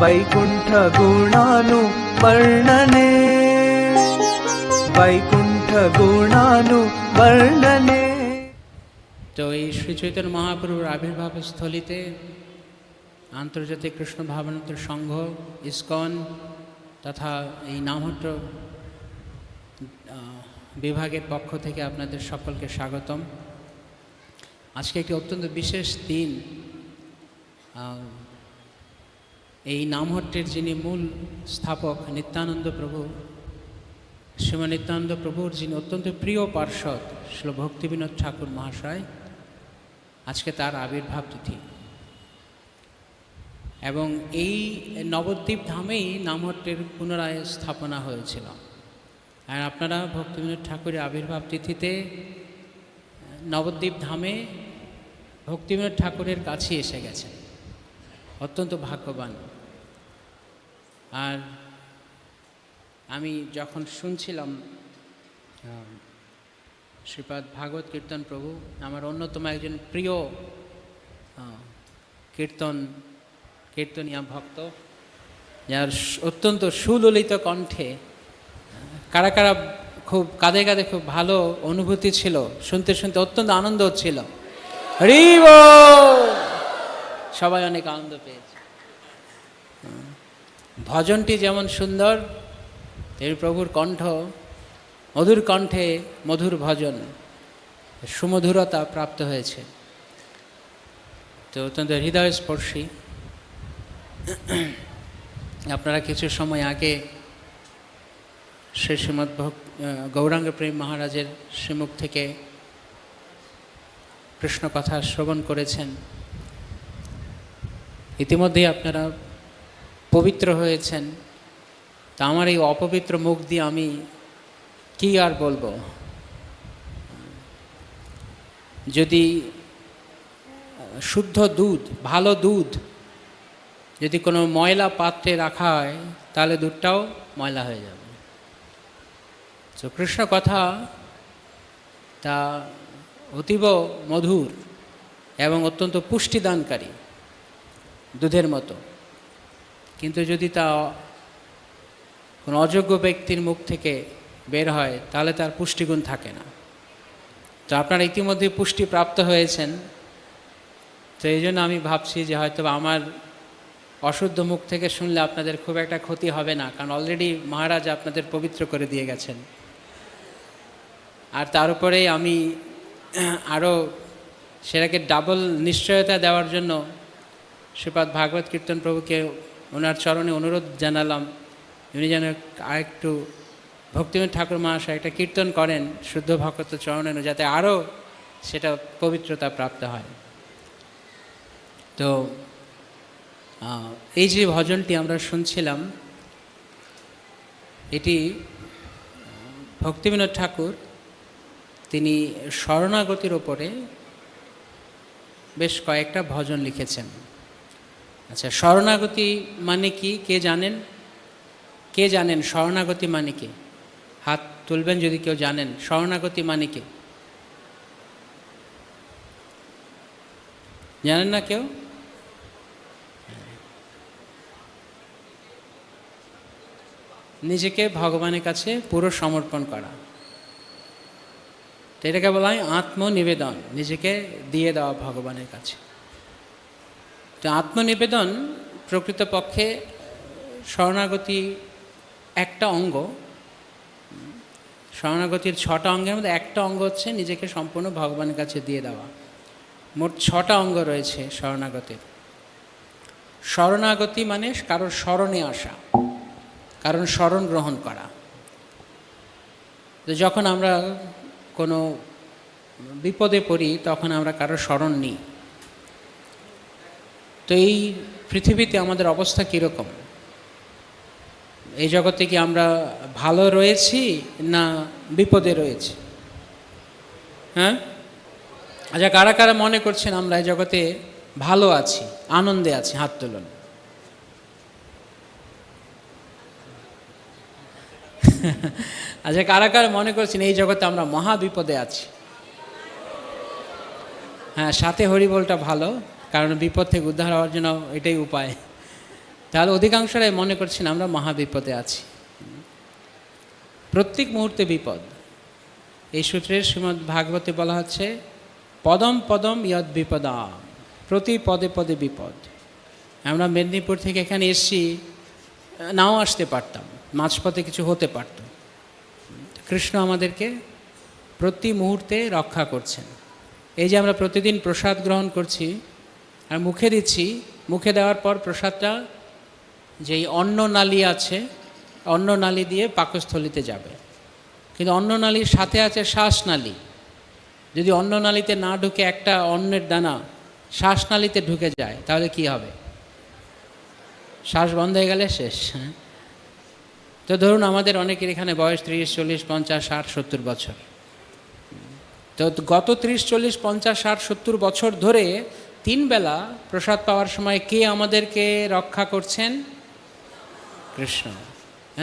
वैकुण्ठ गुणानुवर्णने वैकुण्ठ गुणानुवर्णने। তো এই শ্রী চৈতন্য মহাপ্রভুর আবির্ভাব স্থলিতে আন্তর্জাতিক কৃষ্ণ ভাবনামৃত সংঘ ইসকন তথা এই নামহট্ট বিভাগের পক্ষ থেকে আপনাদের সকলকে স্বাগতম। আজকে একটি অত্যন্ত বিশেষ দিন। এই নামহট্টের যিনি মূল স্থাপক নিত্যানন্দ প্রভু, শ্রীমান নিত্যানন্দ প্রভুর যিনি অত্যন্ত প্রিয় পার্ষদ শ্রী ভক্তিবিনোদ ঠাকুর মহাশয়, আজকে তার আবির্ভাব তিথি। এবং এই নবদ্বীপ ধামেই নামহট্টের পুনরায় স্থাপনা হয়েছিল। আর আপনারা ভক্তিবিনোদ ঠাকুরের আবির্ভাব তিথিতে নবদ্বীপ ধামে ভক্তিবিনোদ ঠাকুরের কাছে এসে গেছেন, অত্যন্ত ভাগ্যবান। আর আমি যখন শুনছিলাম শ্রীপাদ ভাগবত কীর্তন প্রভু, আমার অন্যতম একজন প্রিয় কীর্তনীয় ভক্ত, যার অত্যন্ত সুললিত কণ্ঠে কারা কারা খুব কাঁধে কাঁধে খুব ভালো অনুভূতি ছিল, শুনতে শুনতে অত্যন্ত আনন্দ হচ্ছিল। হরি বল! সবাই অনেক আনন্দ পেয়েছে। ভজনটি যেমন সুন্দর, তেমনি প্রভুর কণ্ঠ, মধুর কণ্ঠে মধুর ভজন, সুমধুরতা প্রাপ্ত হয়েছে। তো অত্যন্ত হৃদয়স্পর্শী। আপনারা কিছু সময় আগে শ্রীমৎ গৌরাঙ্গ প্রেম মহারাজের শ্রীমুখ থেকে কৃষ্ণ কথা শ্রবণ করেছেন। ইতিমধ্যেই আপনারা পবিত্র হয়েছেন। তা আমার এই অপবিত্র মুখ দিয়ে আমি কি আর বলবো। যদি শুদ্ধ দুধ, ভালো দুধ যদি কোনো ময়লা পাত্রে রাখা হয়, তাহলে দুধটাও ময়লা হয়ে যাবে। তো কৃষ্ণ কথা তা অতীব মধুর এবং অত্যন্ত পুষ্টিদানকারী, দুধের মতো। কিন্তু যদি তা কোনো অযোগ্য ব্যক্তির মুখ থেকে বের হয়, তাহলে তার পুষ্টিগুণ থাকে না। তো আপনারা ইতিমধ্যে পুষ্টি প্রাপ্ত হয়েছেন। তো এই জন্য আমি ভাবছি যে হয়তো আমার অশুদ্ধ মুখ থেকে শুনলে আপনাদের খুব একটা ক্ষতি হবে না, কারণ অলরেডি মহারাজ আপনাদের পবিত্র করে দিয়ে গেছেন। আর তার উপরে আমি আরও সেটাকে ডাবল নিশ্চয়তা দেওয়ার জন্য শ্রীপাদ ভাগবত কীর্তন প্রভুকে ওনার চরণে অনুরোধ জানালাম, উনি যেন আরেকটু ভক্তিবিনোদ ঠাকুর মহাশয় একটা কীর্তন করেন শুদ্ধ ভক্ত চরণে, যাতে আরও সেটা পবিত্রতা প্রাপ্ত হয়। তো এই যে ভজনটি আমরা শুনছিলাম, এটি ভক্তিবিনোদ ঠাকুর তিনি শরণাগতির ওপরে বেশ কয়েকটা ভজন লিখেছেন। আচ্ছা, শরণাগতি মানে কি কে জানেন? কে জানেন শরণাগতি মানে কি? হাত তুলবেন যদি কেউ জানেন শরণাগতি মানে কি। জানেন না কেউ? নিজেকে ভগবানের কাছে পুরো সমর্পণ করা, তো এটাকে বলা হয় আত্মনিবেদন, নিজেকে দিয়ে দেওয়া ভগবানের কাছে। তো আত্মনিবেদন প্রকৃতপক্ষে শরণাগতি একটা অঙ্গ। শরণাগতির 6টা অঙ্গের মধ্যে একটা অঙ্গ হচ্ছে নিজেকে সম্পূর্ণ ভগবানের কাছে দিয়ে দেওয়া। মোট 6টা অঙ্গ রয়েছে শরণাগতির। শরণাগতি মানে কারোর শরণে আসা, কারণ শরণ গ্রহণ করা। তো যখন আমরা কোনো বিপদে পড়ি, তখন আমরা কারোর শরণ নিই। তো এই পৃথিবীতে আমাদের অবস্থা কীরকম? এই জগতে কি আমরা ভালো রয়েছি না বিপদে রয়েছি? হ্যাঁ, আচ্ছা, কারা কারা মনে করছেন আমরা এই জগতে ভালো আছি, আনন্দে আছি? হাত তুলুন। আচ্ছা, কারা কারা মনে করছেন এই জগতে আমরা মহা বিপদে আছি? হ্যাঁ, সাথে হরিবোলটা ভালো, কারণ বিপদ থেকে উদ্ধার হওয়ার জন্য এটাই উপায়। তাহলে অধিকাংশরাই মনে করছেন আমরা মহাবিপদে আছি। প্রত্যেক মুহূর্তে বিপদ। এই সূত্রের শ্রীমদ্ ভাগবতে বলা হচ্ছে পদম পদম ইয়দ বিপদা, প্রতি পদে পদে বিপদ। আমরা মেদিনীপুর থেকে এখানে এসছি, নাও আসতে পারতাম, মাঝপথে কিছু হতে পারত। কৃষ্ণ আমাদেরকে প্রতি মুহূর্তে রক্ষা করছেন। এই যে আমরা প্রতিদিন প্রসাদ গ্রহণ করছি আর মুখে দিচ্ছি, মুখে দেওয়ার পর প্রসাদটা যেই অন্ননালী আছে, অন্ননালী দিয়ে পাকস্থলিতে যাবে, কিন্তু অন্ননালীর সাথে আছে শ্বাসনালী। যদি অন্ননালীতে না ঢুকে একটা অন্নের দানা শ্বাসনালীতে ঢুকে যায় তাহলে কি হবে? শ্বাস বন্ধ হয়ে গেলে শেষ। তো ধরুন আমাদের অনেকের এখানে বয়স 30, 40, 50, 60, 70 বছর। তো গত 30, 40, 50, 60, 70 বছর ধরে 3 বেলা প্রসাদ পাওয়ার সময় কে আমাদেরকে রক্ষা করছেন? কৃষ্ণ।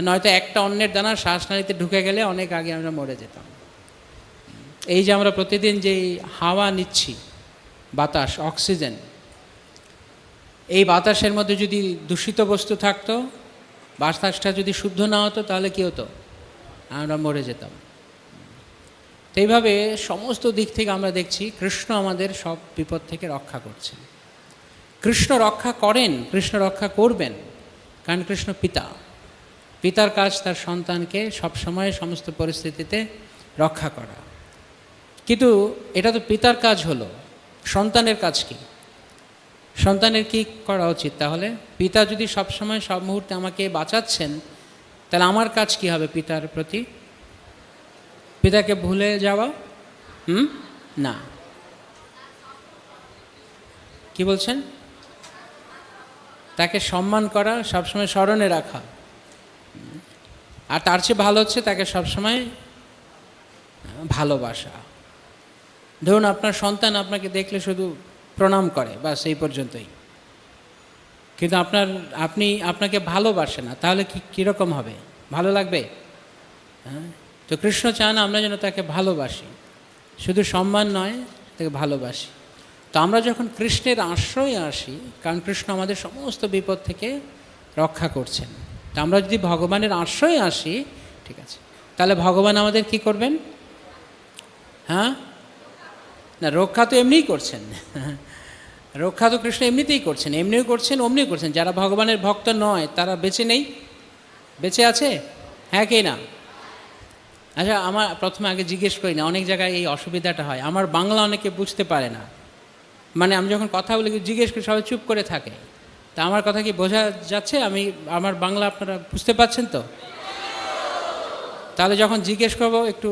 নয়তো একটা অন্নের দানা শ্বাসনালীতে ঢুকে গেলে অনেক আগে আমরা মরে যেতাম। এই যে আমরা প্রতিদিন যেই হাওয়া নিচ্ছি, বাতাস, অক্সিজেন, এই বাতাসের মধ্যে যদি দূষিত বস্তু থাকতো, বাতাসটা যদি শুদ্ধ না হতো তাহলে কী হতো? আমরা মরে যেতাম। তো এইভাবে সমস্ত দিক থেকে আমরা দেখছি কৃষ্ণ আমাদের সব বিপদ থেকে রক্ষা করছেন। কৃষ্ণ রক্ষা করেন, কৃষ্ণ রক্ষা করবেন, কারণ কৃষ্ণ পিতা। পিতার কাজ তার সন্তানকে সবসময় সমস্ত পরিস্থিতিতে রক্ষা করা। কিন্তু এটা তো পিতার কাজ হলো, সন্তানের কাজ কি? সন্তানের কি করা উচিত তাহলে? পিতা যদি সবসময় সব মুহূর্তে আমাকে বাঁচাচ্ছেন, তাহলে আমার কাজ কি হবে পিতার প্রতি? পিতাকে ভুলে যাওয়া? না। কি বলছেন? তাকে সম্মান করা, সবসময় স্মরণে রাখা। আর তার চেয়ে ভালো হচ্ছে তাকে সবসময় ভালোবাসা। ধরুন আপনার সন্তান আপনাকে দেখলে শুধু প্রণাম করে, বাস এই পর্যন্তই, কিন্তু আপনাকে ভালোবাসে না, তাহলে কীরকম হবে? ভালো লাগবে? হ্যাঁ। তো কৃষ্ণ চান আমরা যেন তাকে ভালোবাসি, শুধু সম্মান নয়, তাকে ভালোবাসি। তো আমরা যখন কৃষ্ণের আশ্রয়ে আসি, কারণ কৃষ্ণ আমাদের সমস্ত বিপদ থেকে রক্ষা করছেন, তো আমরা যদি ভগবানের আশ্রয়ে আসি, ঠিক আছে, তাহলে ভগবান আমাদের কি করবেন? হ্যাঁ না, রক্ষা তো এমনিই করছেন। রক্ষা তো কৃষ্ণ এমনিতেই করছেন, এমনিও করছেন, অমনিও করছেন। যারা ভগবানের ভক্ত নয় তারা বেঁচে নেই? বেঁচে আছে? হ্যাঁ কি না? আচ্ছা, আমার প্রথমে আগে জিজ্ঞেস করি না, অনেক জায়গায় এই অসুবিধাটা হয়, আমার বাংলা অনেকে বুঝতে পারে না। মানে আমি যখন কথা বলি জিজ্ঞেস করি, সবাই চুপ করে থাকে। তা আমার কথা কি বোঝা যাচ্ছে? আমার বাংলা আপনারা বুঝতে পারছেন তো? তাহলে যখন জিজ্ঞেস করবো একটু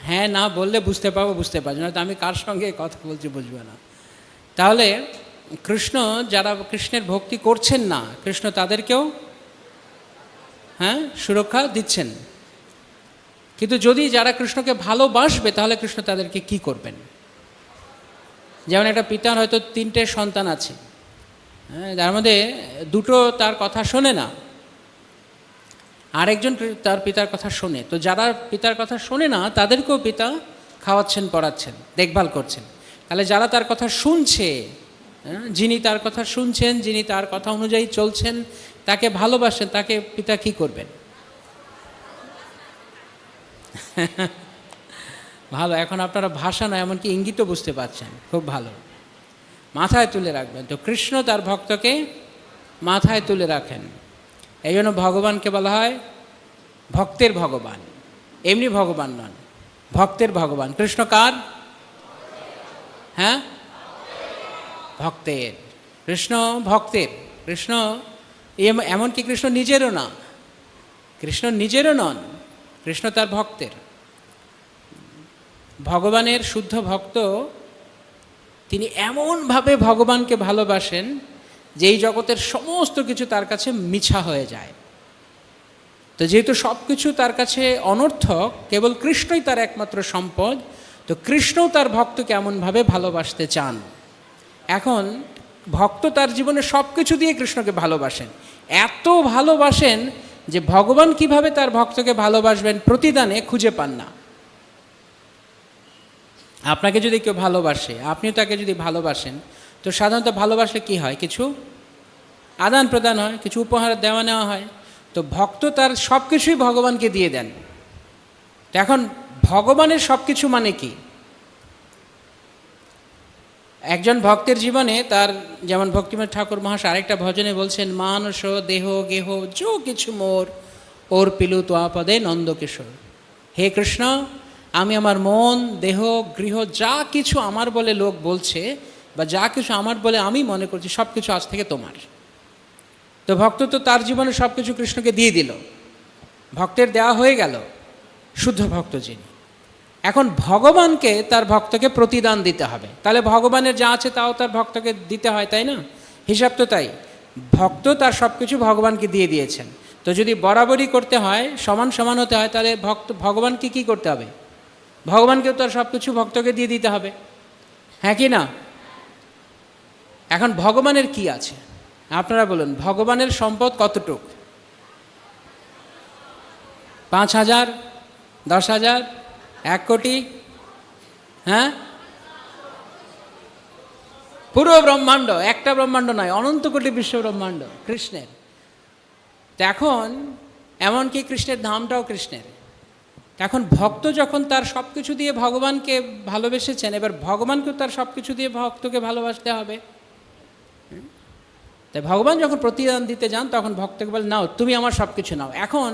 হ্যাঁ না বললে বুঝতে পারবো না, তো আমি কার সঙ্গে কথা বলছি বুঝবে না। তাহলে কৃষ্ণ, যারা কৃষ্ণের ভক্তি করছেন না, কৃষ্ণ তাদেরকেও সুরক্ষা দিচ্ছেন। কিন্তু যদি যারা কৃষ্ণকে ভালোবাসবে তাহলে কৃষ্ণ তাদেরকে কি করবেন? যেমন একটা পিতার হয়তো 3টে সন্তান আছে, যার মধ্যে 2টো তার কথা শোনে না, আরেকজন তার পিতার কথা শোনে। তো যারা পিতার কথা শোনে না তাদেরকেও পিতা খাওয়াচ্ছেন, পড়াচ্ছেন, দেখভাল করছেন। তাহলে যারা তার কথা শুনছে, যিনি তার কথা শুনছেন, যিনি তার কথা অনুযায়ী চলছেন, তাকে ভালোবাসেন, তাকে পিতা কি করবেন? ভালো, এখন আপনারা ভাষা নয় এমনকি ইঙ্গিতও বুঝতে পারছেন, খুব ভালো, মাথায় তুলে রাখবেন। তো কৃষ্ণ তার ভক্তকে মাথায় তুলে রাখেন। এই জন্য ভগবানকে বলা হয় ভক্তের ভগবান, এমনি ভগবান নন, ভক্তের ভগবান। কৃষ্ণ কার? হ্যাঁ, ভক্তের। কৃষ্ণ ভক্তের। কৃষ্ণ এমনকি কৃষ্ণ নিজেরও না, কৃষ্ণ নিজেরও নন, কৃষ্ণ তার ভক্তের। ভগবানের শুদ্ধ ভক্ত, তিনি এমনভাবে ভগবানকে ভালোবাসেন যে এই জগতের সমস্ত কিছু তার কাছে মিছা হয়ে যায়। তো যেহেতু সব কিছু তার কাছে অনর্থক, কেবল কৃষ্ণই তার একমাত্র সম্পদ, তো কৃষ্ণও তার ভক্তকে এমনভাবে ভালোবাসতে চান। এখন ভক্ত তার জীবনে সব কিছু দিয়ে কৃষ্ণকে ভালোবাসেন, এত ভালোবাসেন যে ভগবান কিভাবে তার ভক্তকে ভালোবাসবেন প্রতিদানে খুঁজে পান না। আপনাকে যদি কেউ ভালোবাসে, আপনিও তাকে যদি ভালোবাসেন, তো সাধারণত ভালোবাসলে কি হয়? কিছু আদান প্রদান হয়, কিছু উপহার দেওয়া নেওয়া হয়। তো ভক্ত তার সব কিছুই ভগবানকে দিয়ে দেন। তো এখন ভগবানের সব কিছু মানে কি? একজন ভক্তের জীবনে তার, যেমন ভক্তিময় ঠাকুর মহাশয় আরেকটা ভজনে বলছেন, মানস দেহ গেহ যো কিছু মোর ওর পিলু তোয়াপদে নন্দকিশোর। হে কৃষ্ণ, আমি আমার মন, দেহ, গৃহ যা কিছু আমার বলে লোক বলছে বা যা কিছু আমার বলে আমি মনে করছি, সব কিছু আজ থেকে তোমার। তো ভক্ত তো তার জীবনে সব কিছু কৃষ্ণকে দিয়ে দিল, ভক্তের দেওয়া হয়ে গেল, শুদ্ধ ভক্ত যিনি। এখন ভগবানকে তার ভক্তকে প্রতিদান দিতে হবে, তাহলে ভগবানের যা আছে তাও তার ভক্তকে দিতে হয়, তাই না? হিসাব তো তাই। ভক্ত তার সব কিছু ভগবানকে দিয়ে দিয়েছেন, তো যদি বরাবরই করতে হয়, সমান সমান হতে হয়, তাহলে ভগবানকে কী করতে হবে? ভগবানকেও তার সব কিছু ভক্তকে দিয়ে দিতে হবে, হ্যাঁ কি না? এখন ভগবানের কি আছে আপনারা বলুন? ভগবানের সম্পদ কতটুক? 5,000, 10,000, 1 কোটি? হ্যাঁ, পুরো ব্রহ্মাণ্ড, একটা ব্রহ্মাণ্ড নয়, অনন্ত কোটি বিশ্ব ব্রহ্মাণ্ড কৃষ্ণের। তো এখন এমনকি কৃষ্ণের ধামটাও কৃষ্ণের। এখন ভক্ত যখন তার সব কিছু দিয়ে ভগবানকে ভালোবেসেছেন, এবার ভগবানকেও তার সব কিছু দিয়ে ভক্তকে ভালোবাসতে হবে। তাই ভগবান যখন প্রতিদান দিতে যান, তখন ভক্তকে বলে, নাও তুমি আমার সব কিছু নাও। এখন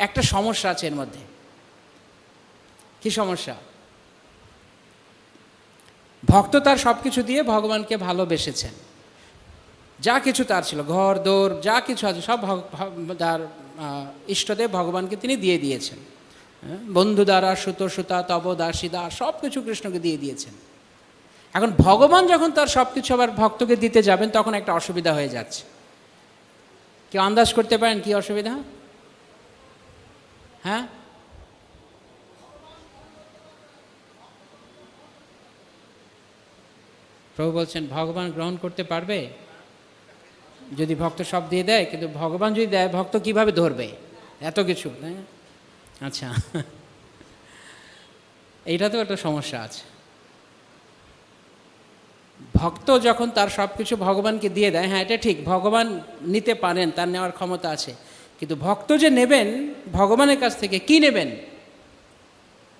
একটা সমস্যা আছে এর মধ্যে। কি সমস্যা? ভক্ত তার সব কিছু দিয়ে ভগবানকে ভালোবেসেছেন, যা কিছু তার ছিল, ঘর দৌড় যা কিছু আছে সব তার ইষ্টদেব ভগবানকে তিনি দিয়ে দিয়েছেন। বন্ধু দ্বারা সুত সুতা তব দাসীদা সব কিছু কৃষ্ণকে দিয়ে দিয়েছেন। এখন ভগবান যখন তার সব কিছু আবার ভক্তকে দিতে যাবেন, তখন একটা অসুবিধা হয়ে যাচ্ছে। কেউ আন্দাজ করতে পারেন কি অসুবিধা? হ্যাঁ, প্রভু বলছেন ভগবান গ্রহণ করতে পারবে যদি ভক্ত সব দিয়ে দেয়, কিন্তু ভগবান যদি দেয়, ভক্ত কিভাবে ধরবে এত কিছু? আচ্ছা, এইটা তো একটা সমস্যা আছে। ভক্ত যখন তার সব কিছু ভগবানকে দিয়ে দেয়, হ্যাঁ এটা ঠিক, ভগবান নিতে পারেন, তার নেওয়ার ক্ষমতা আছে, কিন্তু ভক্ত যে নেবেন ভগবানের কাছ থেকে, কি নেবেন?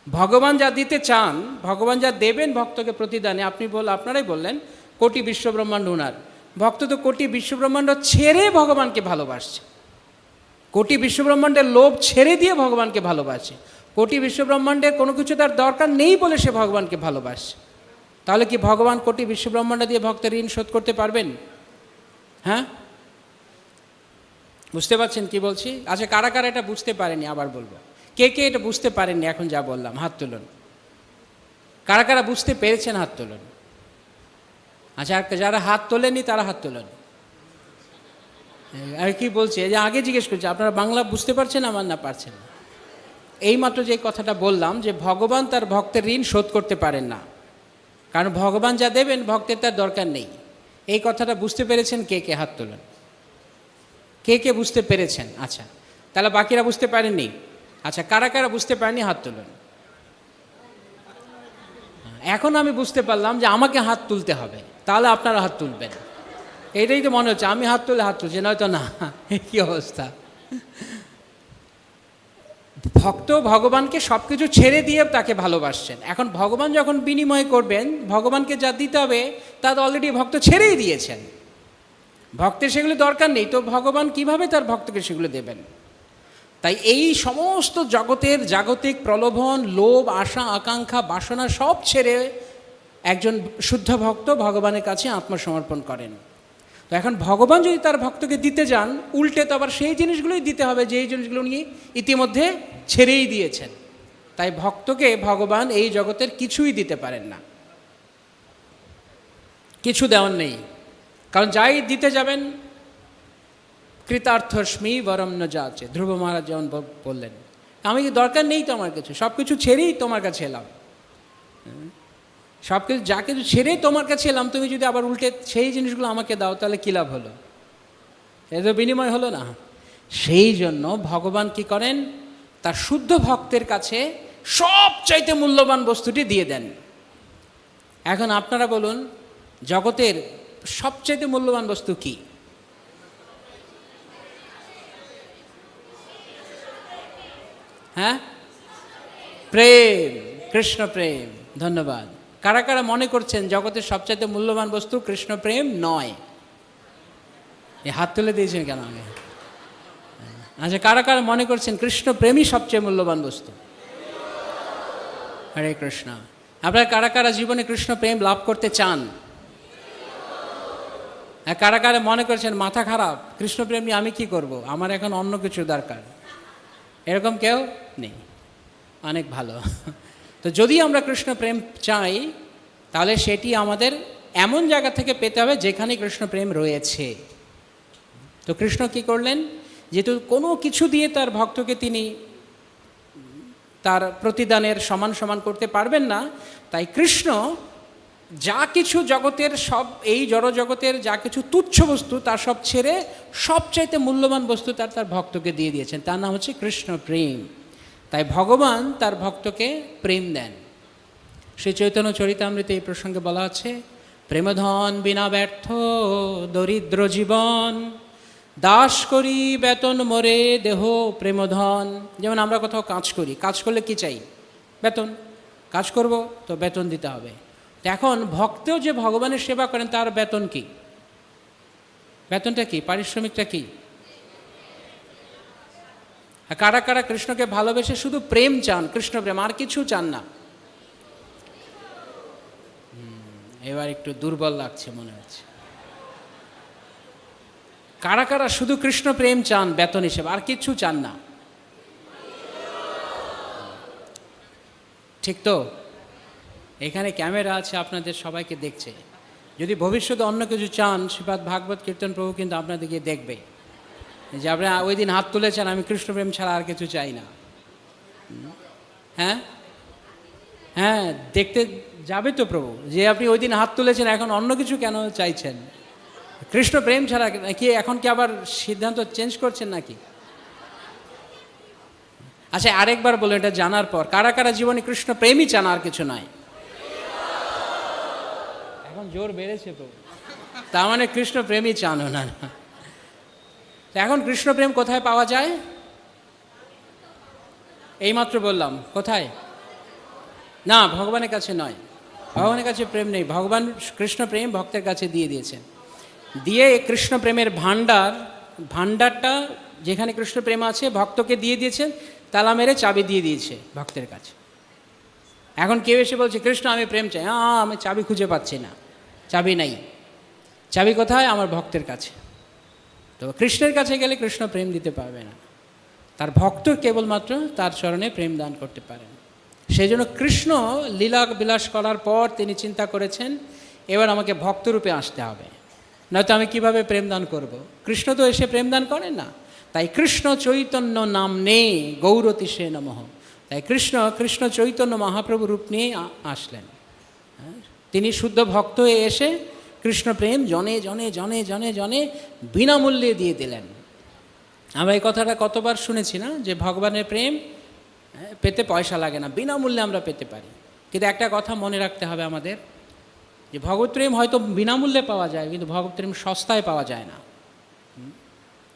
ভগবান যা দিতে চান, ভগবান যা দেবেন ভক্তকে প্রতিদানে, আপনারাই বললেন কোটি বিশ্বব্রহ্মাণ্ড ওনার। ভক্ত তো কোটি বিশ্বব্রহ্মাণ্ড ছেড়ে ভগবানকে ভালোবাসছে, কোটি বিশ্বব্রহ্মাণ্ডের লোভ ছেড়ে দিয়ে ভগবানকে ভালোবাসে, কোটি বিশ্বব্রহ্মাণ্ডের কোনো কিছু তার দরকার নেই বলে সে ভগবানকে ভালোবাসে। তাহলে কি ভগবান কোটি বিশ্বব্রহ্মাণ্ড দিয়ে ভক্তের ঋণ শোধ করতে পারবেন? হ্যাঁ, বুঝতে পারছেন কি বলছি? আচ্ছা, কারা কারা এটা বুঝতে পারেনি আবার বলবো। কে কে এটা বুঝতে পারেননি এখন যা বললাম? হাত তুলুন। কারা কারা বুঝতে পেরেছেন হাত তুলুন। আচ্ছা, আর যারা হাত তোলেনি তারা হাত তুলুন। আর কি বলছে যে আগে জিজ্ঞেস করছে, আপনারা বাংলা বুঝতে পারছেন আমার না পারছেন? এইমাত্র যে কথাটা বললাম যে ভগবান তার ভক্তের ঋণ শোধ করতে পারেন না, কারণ ভগবান যা দেবেন ভক্তের তার দরকার নেই। এই কথাটা বুঝতে পেরেছেন কে কে? হাত তুলুন। কে কে বুঝতে পেরেছেন? আচ্ছা, তাহলে বাকিরা বুঝতে পারেননি? আচ্ছা, কারা কারা বুঝতে পারেনি হাত তুলুন। এখন আমি বুঝতে পারলাম যে আমাকে হাত তুলতে হবে, তাহলে আপনারা হাত তুলবেন। এইটাই তো মনে হচ্ছে, আমি হাত তুলে হাত তুলছি, নয়তো না। কি অবস্থা! ভক্ত ভগবানকে সব কিছু ছেড়ে দিয়ে তাকে ভালোবাসছেন। এখন ভগবান যখন বিনিময় করবেন, ভগবানকে যা দিতে হবে তা তো অলরেডি ভক্ত ছেড়েই দিয়েছেন, ভক্তের সেগুলো দরকার নেই, তো ভগবান কিভাবে তার ভক্তকে সেগুলো দেবেন? তাই এই সমস্ত জগতের জাগতিক প্রলোভন, লোভ, আশা, আকাঙ্ক্ষা, বাসনা সব ছেড়ে একজন শুদ্ধ ভক্ত ভগবানের কাছে আত্মসমর্পণ করেন। তো এখন ভগবান যদি তার ভক্তকে দিতে যান, উল্টে তো আবার সেই জিনিসগুলোই দিতে হবে যেই জিনিসগুলো উনি ইতিমধ্যে ছেড়েই দিয়েছেন। তাই ভক্তকে ভগবান এই জগতের কিছুই দিতে পারেন না, কিছু দেওয়ার নেই। কারণ যাই দিতে যাবেন, কৃতার্থস্মি বরম ন যাচে, ধ্রুব মহারাজ যেমন বললেন, আমি দরকার নেই তো আমার কিছু, সব কিছু ছেড়েই তোমার কাছে এলাম, সব কিছু যা কিছু ছেড়েই তোমার কাছে এলাম, তুমি যদি আবার উল্টে সেই জিনিসগুলো আমাকে দাও, তাহলে কী লাভ হলো? এ তো বিনিময় হলো না। সেই জন্য ভগবান কি করেন? তার শুদ্ধ ভক্তের কাছে সবচাইতে মূল্যবান বস্তুটি দিয়ে দেন। এখন আপনারা বলুন, জগতের সবচাইতে মূল্যবান বস্তু কি? হ্যাঁ, প্রেম, কৃষ্ণ প্রেম। ধন্যবাদ। কারা কারা মনে করছেন জগতের সবচাইতে মূল্যবান বস্তু কৃষ্ণ প্রেম নয়? এই হাত তুলে দিয়েছেন কেন আগে? আচ্ছা, কারা কারা মনে করছেন কৃষ্ণ প্রেমই সবচেয়ে মূল্যবান বস্তু? হরে কৃষ্ণ। আপনারা কারা কারা জীবনে কৃষ্ণ প্রেম লাভ করতে চান? কারা কারা মনে করছেন মাথা খারাপ, কৃষ্ণ প্রেম নিয়ে আমি কি করব, আমার এখন অন্য কিছু দরকার? এরকম কেউ নেই। অনেক ভালো। তো যদি আমরা কৃষ্ণ প্রেম চাই, তাহলে সেটি আমাদের এমন জায়গা থেকে পেতে হবে যেখানে কৃষ্ণ প্রেম রয়েছে। তো কৃষ্ণ কি করলেন? যেহেতু কোনো কিছু দিয়ে তার ভক্তকে তিনি তার প্রতিদানের সমান সমান করতে পারবেন না, তাই কৃষ্ণ যা কিছু জগতের সব, এই জড়জগতের যা কিছু তুচ্ছ বস্তু তার সব ছেড়ে সবচাইতে মূল্যবান বস্তু তার ভক্তকে দিয়ে দিয়েছেন। তার নাম হচ্ছে কৃষ্ণ প্রেম। তাই ভগবান তার ভক্তকে প্রেম দেন। শ্রী চৈতন্য চরিতামৃতে এই প্রসঙ্গে বলা আছে, প্রেমধন বিনা ব্যর্থ দরিদ্র জীবন, দাস করি বেতন মোরে দেহ প্রেমধন। যেমন আমরা কোথাও কাজ করি, কাজ করলে কি চাই? বেতন। কাজ করব তো বেতন দিতে হবে। তো এখন ভক্তও যে ভগবানের সেবা করেন তার বেতন কি? বেতনটা কি? পারিশ্রমিকটা কি? কারা কারা কৃষ্ণকে ভালোবেসে শুধু প্রেম চান, কৃষ্ণ প্রেম, আর কিছু চান না? এবার একটু দুর্বল লাগছে মনে হচ্ছে। কারা কারা শুধু কৃষ্ণ প্রেম চান বেতন হিসেবে, আর কিছু চান না? ঠিক তো? এখানে ক্যামেরা আছে, আপনাদের সবাইকে দেখছে। যদি ভবিষ্যতে অন্য কিছু চান, শ্রীপাদ ভাগবত কীর্তন প্রভু কিন্তু আপনাদেরকে দেখবে যে আপনি ওই দিন হাত তুলেছেন, আমি কৃষ্ণপ্রেম ছাড়া আর কিছু চাই না। হ্যাঁ হ্যাঁ, দেখতে যাবে তো প্রভু যে আপনি ওই দিন হাত তুলেছেন, এখন অন্য কিছু কেন চাইছেন? কৃষ্ণ প্রেম ছাড়া কি এখন কি আবার সিদ্ধান্ত চেঞ্জ করছেন নাকি? আচ্ছা, আরেকবার বলো এটা জানার পর, কারা কারা জীবনে কৃষ্ণ প্রেমই চান, আর কিছু নাই? এখন জোর বেড়েছে প্রভু, তার মানে কৃষ্ণ প্রেমই চান না। এখন কৃষ্ণ প্রেম কোথায় পাওয়া যায়? এইমাত্র বললাম, কোথায়? না, ভগবানের কাছে নয়। ভগবানের কাছে প্রেম নেই। ভগবান কৃষ্ণ প্রেম ভক্তের কাছে দিয়ে দিয়েছেন। দিয়ে কৃষ্ণ প্রেমের ভাণ্ডারটা যেখানে কৃষ্ণ প্রেম আছে ভক্তকে দিয়ে দিয়েছেন, তালা মেরে চাবি দিয়ে দিয়েছে ভক্তের কাছে। এখন কেউ এসে বলছে কৃষ্ণ আমি প্রেম চাই, আমি চাবি খুঁজে পাচ্ছি না। চাবি নাই। চাবি কোথায়? আমার ভক্তের কাছে। তো কৃষ্ণের কাছে গেলে কৃষ্ণ প্রেম দিতে পারবে না, তার ভক্ত কেবলমাত্র তার চরণে প্রেম দান করতে পারেন। সেই জন্য কৃষ্ণ লীলা বিলাস করার পর তিনি চিন্তা করেছেন, এবার আমাকে ভক্তরূপে আসতে হবে, নয়তো আমি কিভাবে প্রেম দান করব? কৃষ্ণ তো এসে প্রেম দান করেন না। তাই কৃষ্ণ চৈতন্য নাম নে গৌরতিষে নমঃ। তাই কৃষ্ণ চৈতন্য মহাপ্রভু রূপ নিয়ে আসলেন। তিনি শুদ্ধ ভক্ত হয়ে এসে কৃষ্ণ প্রেম জনে জনে জনে জনে জনে বিনামূল্যে দিয়ে দিলেন। আমরা এই কথাটা কতবার শুনেছি না, যে ভগবানের প্রেম পেতে পয়সা লাগে না, বিনামূল্যে আমরা পেতে পারি। কিন্তু একটা কথা মনে রাখতে হবে আমাদের, যে ভগবত প্রেম হয়তো বিনামূল্যে পাওয়া যায়, কিন্তু ভগবত প্রেম সস্তায় পাওয়া যায় না।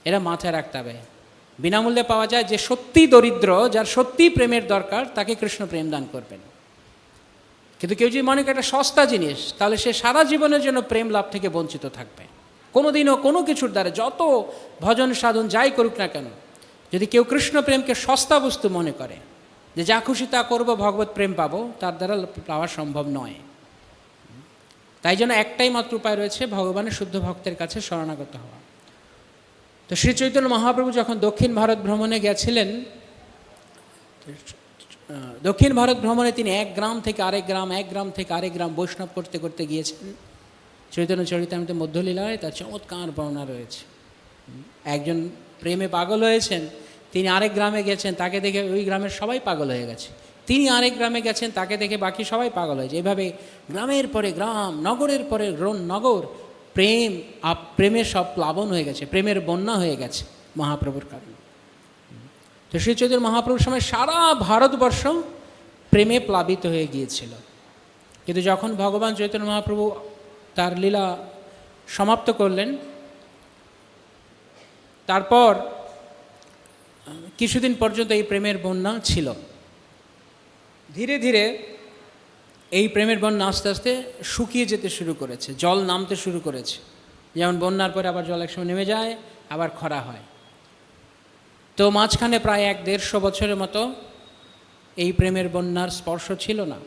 এটা মাথায় রাখতে হবে। বিনামূল্যে পাওয়া যায় যে সত্যি দরিদ্র, যার সত্যি প্রেমের দরকার, তাকে কৃষ্ণ প্রেম দান করবেন। কিন্তু কেউ যদি মনে করে একটা সস্তা জিনিস, তাহলে সে সারা জীবনের জন্য প্রেম লাভ থেকে বঞ্চিত থাকবে। কোনোদিনও কোনো কিছুর দ্বারা যত ভজন সাধন যাই করুক না কেন, যদি কেউ কৃষ্ণ প্রেমকে সস্তা বস্তু মনে করে, যে যা খুশি তা করবো ভগবত প্রেম পাবো, তার দ্বারা পাওয়া সম্ভব নয়। তাই জন্য একটাই মাত্র উপায় রয়েছে, ভগবানের শুদ্ধ ভক্তের কাছে শরণাগত হওয়া। তো শ্রী চৈতন্য মহাপ্রভু যখন দক্ষিণ ভারত ভ্রমণে গেছিলেন, দক্ষিণ ভারত ভ্রমণে তিনি এক গ্রাম থেকে আরেক গ্রাম, এক গ্রাম থেকে আরেক গ্রাম বৈষ্ণব করতে করতে গিয়েছেন। চৈতন্য চরিতামৃতে মধ্যলীলায় তার চমৎকার বর্ণনা রয়েছে। একজন প্রেমে পাগল হয়েছেন, তিনি আরেক গ্রামে গেছেন, তাকে দেখে ওই গ্রামের সবাই পাগল হয়ে গেছে। তিনি আরেক গ্রামে গেছেন, তাকে দেখে বাকি সবাই পাগল হয়েছে। এভাবে গ্রামের পরে গ্রাম, নগরের পরে নগর, প্রেমের সব প্লাবন হয়ে গেছে, প্রেমের বন্যা হয়ে গেছে মহাপ্রভুর কারণে। তো শ্রী চৈতন্য মহাপ্রভুর সময় সারা ভারতবর্ষ প্রেমে প্লাবিত হয়ে গিয়েছিল। কিন্তু যখন ভগবান চৈতন্য মহাপ্রভু তার লীলা সমাপ্ত করলেন, তারপর কিছুদিন পর্যন্ত এই প্রেমের বন্যা ছিল। ধীরে ধীরে এই প্রেমের বন্যা আস্তে আস্তে শুকিয়ে যেতে শুরু করেছে, জল নামতে শুরু করেছে। যেমন বন্যার পরে আবার জল একসময় নেমে যায়, আবার খরা হয়। তো মাঝখানে প্রায় 1-150 বছরের মতো এই প্রেমের বন্যার স্পর্শ ছিল না।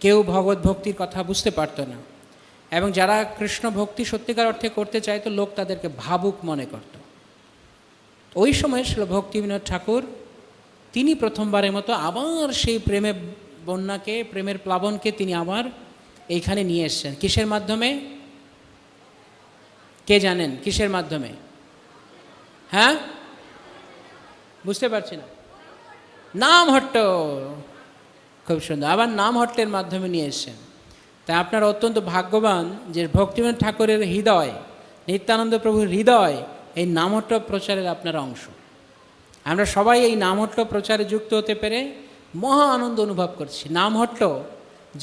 কেউ ভগবত ভক্তির কথা বুঝতে পারত না, এবং যারা কৃষ্ণ ভক্তি সত্যিকার অর্থে করতে চাইতো লোক তাদেরকে ভাবুক মনে করত। ওই সময় ছিল ভক্তিবিনোদ ঠাকুর, তিনি প্রথমবারের মতো আবার সেই প্রেমের বন্যাকে, প্রেমের প্লাবনকে তিনি আবার এইখানে নিয়ে এসছেন। কিসের মাধ্যমে? কে জানেন কিসের মাধ্যমে? হ্যাঁ, বুঝতে পারছি না। নামহট্ট, খুব সুন্দর, আবার নামহট্টের মাধ্যমে নিয়ে এসছেন। তাই আপনারা অত্যন্ত ভাগ্যবান যে ভক্তিবিনোদ ঠাকুরের হৃদয়, নিত্যানন্দ প্রভুর হৃদয় এই নামহট্ট প্রচারের আপনার অংশ। আমরা সবাই এই নামহট্ট প্রচারে যুক্ত হতে পেরে মহা আনন্দ অনুভব করছি। নামহট্ট,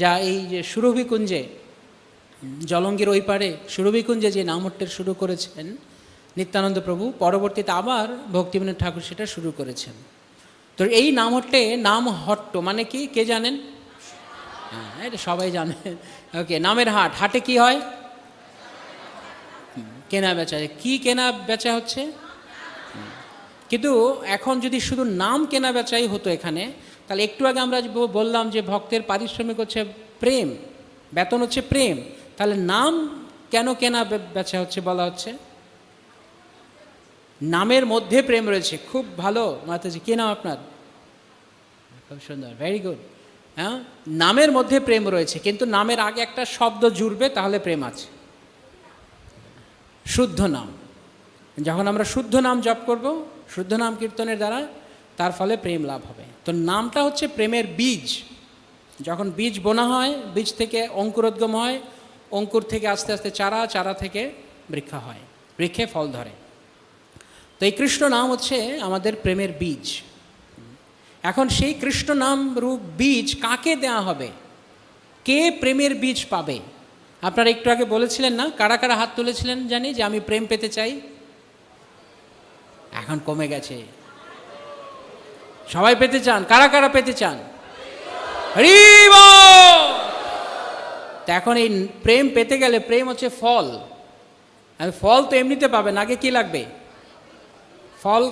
যা এই যে সুরভিকুঞ্জে, জলঙ্গির ওই পারে সুরভিকুঞ্জে যে নামহট্টের শুরু করেছেন নিত্যানন্দ প্রভু, পরবর্তীতে আবার ভক্তিবিনোদ ঠাকুর সেটা শুরু করেছেন। তো এই নামহট্টে, নামহট্ট মানে কি কে জানেন? হ্যাঁ, এটা সবাই জানেন। ওকে, নামের হাট। হাটে কি হয়? কেনা বেচা। কি কেনা বেচা হচ্ছে? কিন্তু এখন যদি শুধু নাম কেনা বেচাই হতো এখানে, তাহলে একটু আগে আমরা বললাম যে ভক্তের পারিশ্রমিক হচ্ছে প্রেম, বেতন হচ্ছে প্রেম, তাহলে নাম কেন কেনা বেচা হচ্ছে বলা হচ্ছে? নামের মধ্যে প্রেম রয়েছে। খুব ভালো মাতাজি, কি নাম আপনার? খুব সুন্দর, ভেরি গুড। হ্যাঁ, নামের মধ্যে প্রেম রয়েছে, কিন্তু নামের আগে একটা শব্দ জুড়বে, তাহলে প্রেম আছে। শুদ্ধ নাম। যখন আমরা শুদ্ধ নাম জপ করব, শুদ্ধ নাম কীর্তনের দ্বারা, তার ফলে প্রেম লাভ হবে। তো নামটা হচ্ছে প্রেমের বীজ। যখন বীজ বোনা হয়, বীজ থেকে অঙ্কুরোদ্গম হয়, অঙ্কুর থেকে আস্তে আস্তে চারা, চারা থেকে বৃক্ষ হয়, বৃক্ষে ফল ধরে। তো এই কৃষ্ণ নাম হচ্ছে আমাদের প্রেমের বীজ। এখন সেই কৃষ্ণ নাম রূপ বীজ কাকে দেয়া হবে? কে প্রেমের বীজ পাবে? আপনারা একটু আগে বলেছিলেন না, কারা কারা হাত তুলেছিলেন জানি যে আমি প্রেম পেতে চাই? এখন কমে গেছে। সবাই পেতে চান? কারা কারা পেতে চান? হরি বল। তো এখন এই প্রেম পেতে গেলে, প্রেম হচ্ছে ফল, আর ফল তো এমনিতে পাবেন, আগে কি লাগবে? ফল